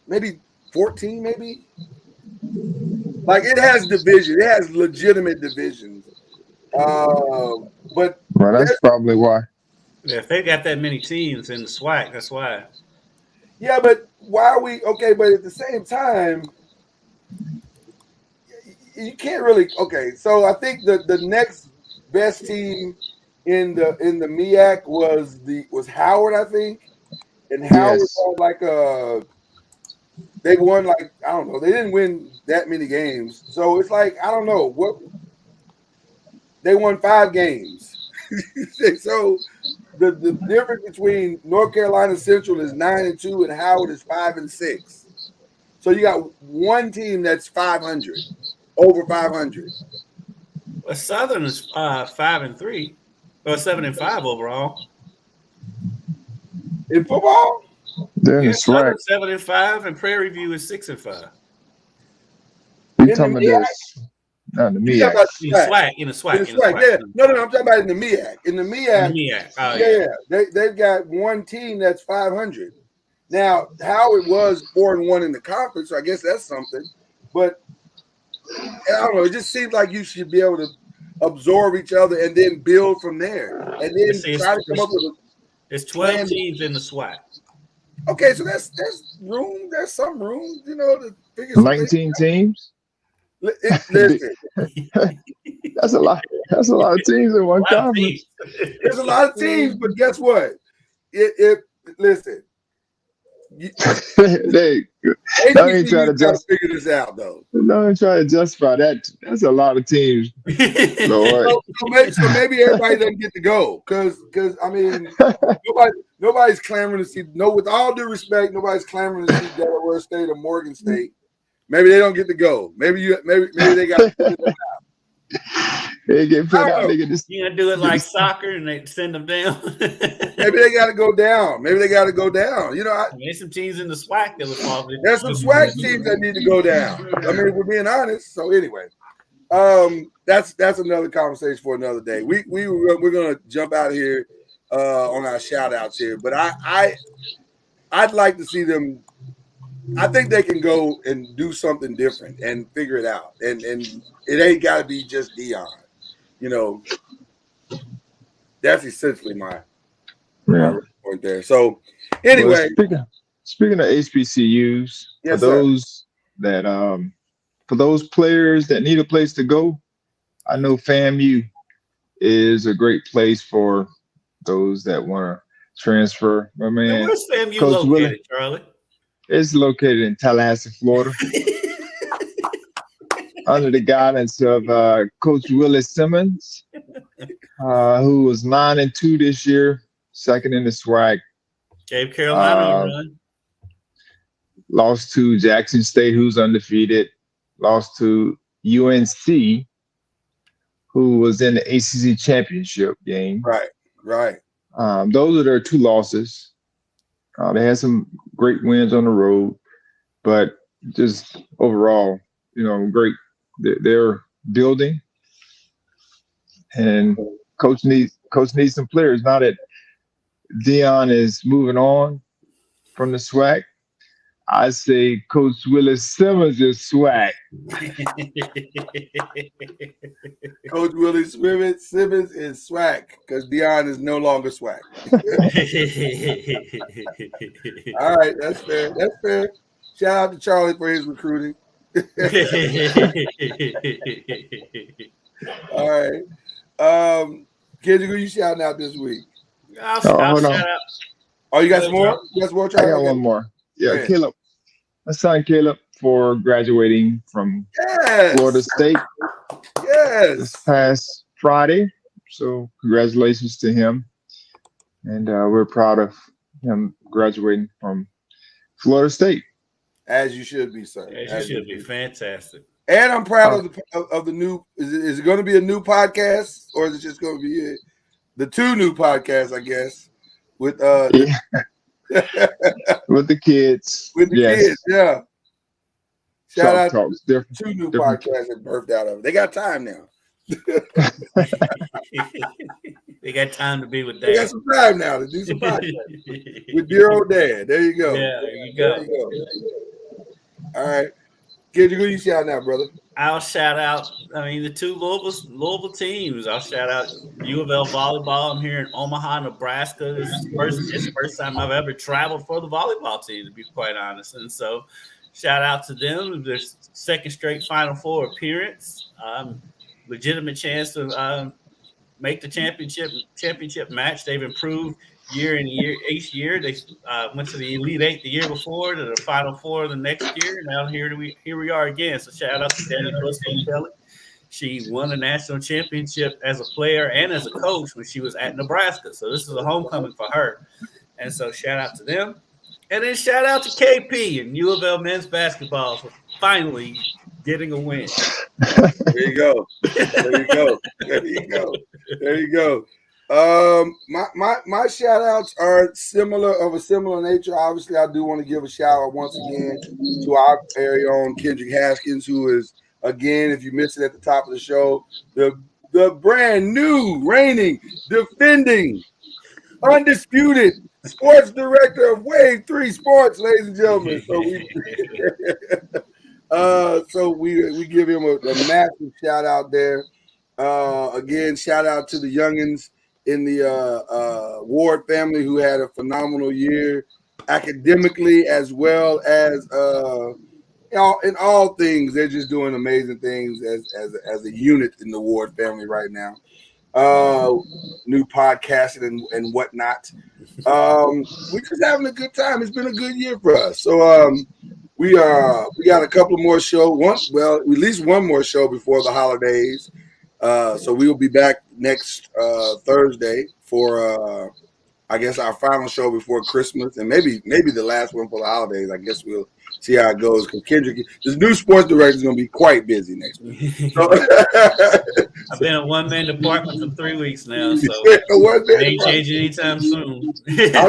Maybe 14, maybe. Like, it has division. It has legitimate divisions. But well, that's probably why. Yeah, if they got that many teams in the SWAC, that's why. Yeah, but why are we okay? But at the same time, you can't really. Okay, so I think the next best team in the MEAC was Howard, I think, and Howard was like they won like, I don't know, they didn't win that many games, so it's like, I don't know what they won 5 games. So the difference between North Carolina Central is 9-2 and Howard is 5-6. So you got one team that's 500, over 500. Well, Southern is 5-3, or 7-5 overall. In football? They're in the SWAC. 7-5, and Prairie View is 6-5. You talking about this? No, the MEAC. In the SWAC. Yeah. No, I'm talking about in the MEAC. In the MEAC. They've got one team that's 500. Now, Howard was 4-1 in the conference, so I guess that's something. But I don't know. It just seems like you should be able to absorb each other and then build from there, and then try to come up with. There's 12 teams in the SWAC. Okay, so there's room. There's some room, to figure. 19 teams. Listen, That's a lot. That's a lot of teams in one conference. there's a lot of teams, but guess what? Listen. They ACC try to just figure this out, though. don't try to justify that. That's a lot of teams, Lord. So maybe everybody doesn't get to go because I mean nobody's clamoring to see. No, with all due respect, nobody's clamoring to see Delaware State or Morgan State. Maybe they don't get to go. Maybe they got. They get put out. They get this. You gonna do it like soccer and they send them down? Maybe they got to go down. You know, there's some teams in the SWAC that would fall. There's some SWAC teams that need to go down. I mean, if we're being honest. So anyway, that's another conversation for another day. We're gonna jump out of here on our shout outs here, but I'd like to see them. I think they can go and do something different and figure it out, and it ain't got to be just Dion. You know, that's essentially my point there. So anyway, speaking of HBCUs, yes, for those players that need a place to go, I know FAMU is a great place for those that want to transfer. My man, where's FAMU Coach located, Charlie? It's located in Tallahassee, Florida, under the guidance of Coach Willis Simmons, who was 9-2 this year, second in the SWAC. Gave Carolina a run. Lost to Jackson State, who's undefeated. Lost to UNC, who was in the ACC championship game. Right. Those are their two losses. They had some great wins on the road, but just overall, great. They're building, and coach needs some players. Now that Dion is moving on from the SWAC, I say Coach Willis Simmons is SWAC. Coach Willis Simmons is SWAC because Dion is no longer SWAC. All right, that's fair. Shout out to Charlie for his recruiting. All right. Kendrick, who you shouting out this week? I'll shout out. Oh, you got some more? You got some more, Charlie? I got one more. Yeah, Caleb. My son Caleb for graduating from Florida State. Yes. This past Friday. So congratulations to him. And we're proud of him graduating from Florida State. As you should be, sir. As you should be. Fantastic. And I'm proud of the new. Is it going to be a new podcast, or is it just going to be the two new podcasts? I guess with with the kids. With the kids, yeah. Shout out to two new podcasts that birthed out of it. They got time now. They got time to be with Dad. They got some time now to do some podcasts with dear old Dad. There you go. Yeah, there you go. All right. Kendrick, who you shout out, brother? I'll shout out, the two Louisville teams. I'll shout out U of L volleyball. I'm here in Omaha, Nebraska. It's the first time I've ever traveled for the volleyball team, to be quite honest. And so shout out to them. Their second straight Final Four appearance. Legitimate chance to make the championship match. They've improved each year. They went to the Elite Eight the year before, to the Final Four the next year. Now here we are again. So shout out to Danny Kelly. She won a national championship as a player and as a coach when she was at Nebraska. So this is a homecoming for her. And so shout out to them. And then shout out to KP and U of L men's basketball for finally getting a win. There you go. My shout outs are of a similar nature. Obviously, I do want to give a shout out once again to our very own Kendrick Haskins, who is, again, if you missed it at the top of the show, the brand new, reigning, defending, undisputed sports director of Wave 3 Sports, ladies and gentlemen. So we give him a massive shout out there. Again, shout out to the youngins in the Ward family who had a phenomenal year academically, as well as in all things, they're just doing amazing things as a unit in the Ward family right now. New podcasting and whatnot. We're just having a good time. It's been a good year for us. So we got a couple more shows. At least one more show before the holidays. So we will be back next Thursday for I guess our final show before Christmas, and maybe the last one for the holidays. I guess we'll see how it goes, because Kendrick, this new sports director, is going to be quite busy next week. So, I've been a one-man department for 3 weeks now, so ain't changing anytime soon. I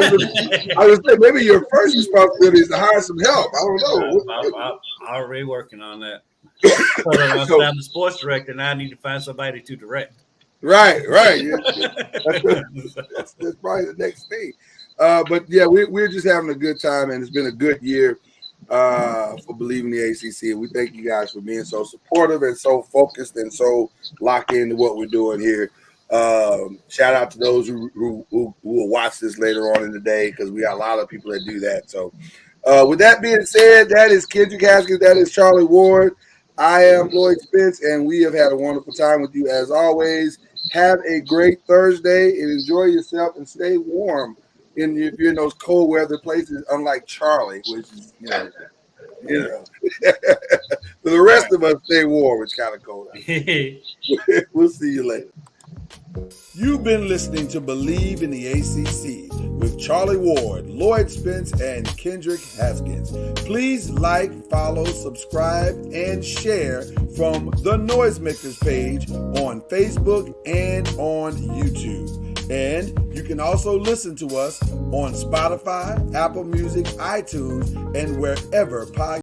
was saying, maybe your first responsibility is to hire some help. I don't know. I'm already working on that. So I'm the sports director, and I need to find somebody to direct. Right. Yeah. That's probably the next thing. But yeah, we're just having a good time, and it's been a good year for Believe in the ACC. And we thank you guys for being so supportive and so focused and so locked into what we're doing here. Shout out to those who will watch this later on in the day, because we got a lot of people that do that. So with that being said, that is Kendrick Haskins, that is Charlie Ward. I am Lloyd Spence, and we have had a wonderful time with you as always. Have a great Thursday and enjoy yourself and stay warm if you're in those cold weather places, unlike Charlie, which is, you know. For the rest of us, stay warm. It's kind of cold out. We'll see you later. You've been listening to Believe in the ACC with Charlie Ward, Lloyd Spence, and Kendrick Haskins. Please like, follow, subscribe, and share from the Noisemakers page on Facebook and on YouTube. And you can also listen to us on Spotify, Apple Music, iTunes, and wherever podcasts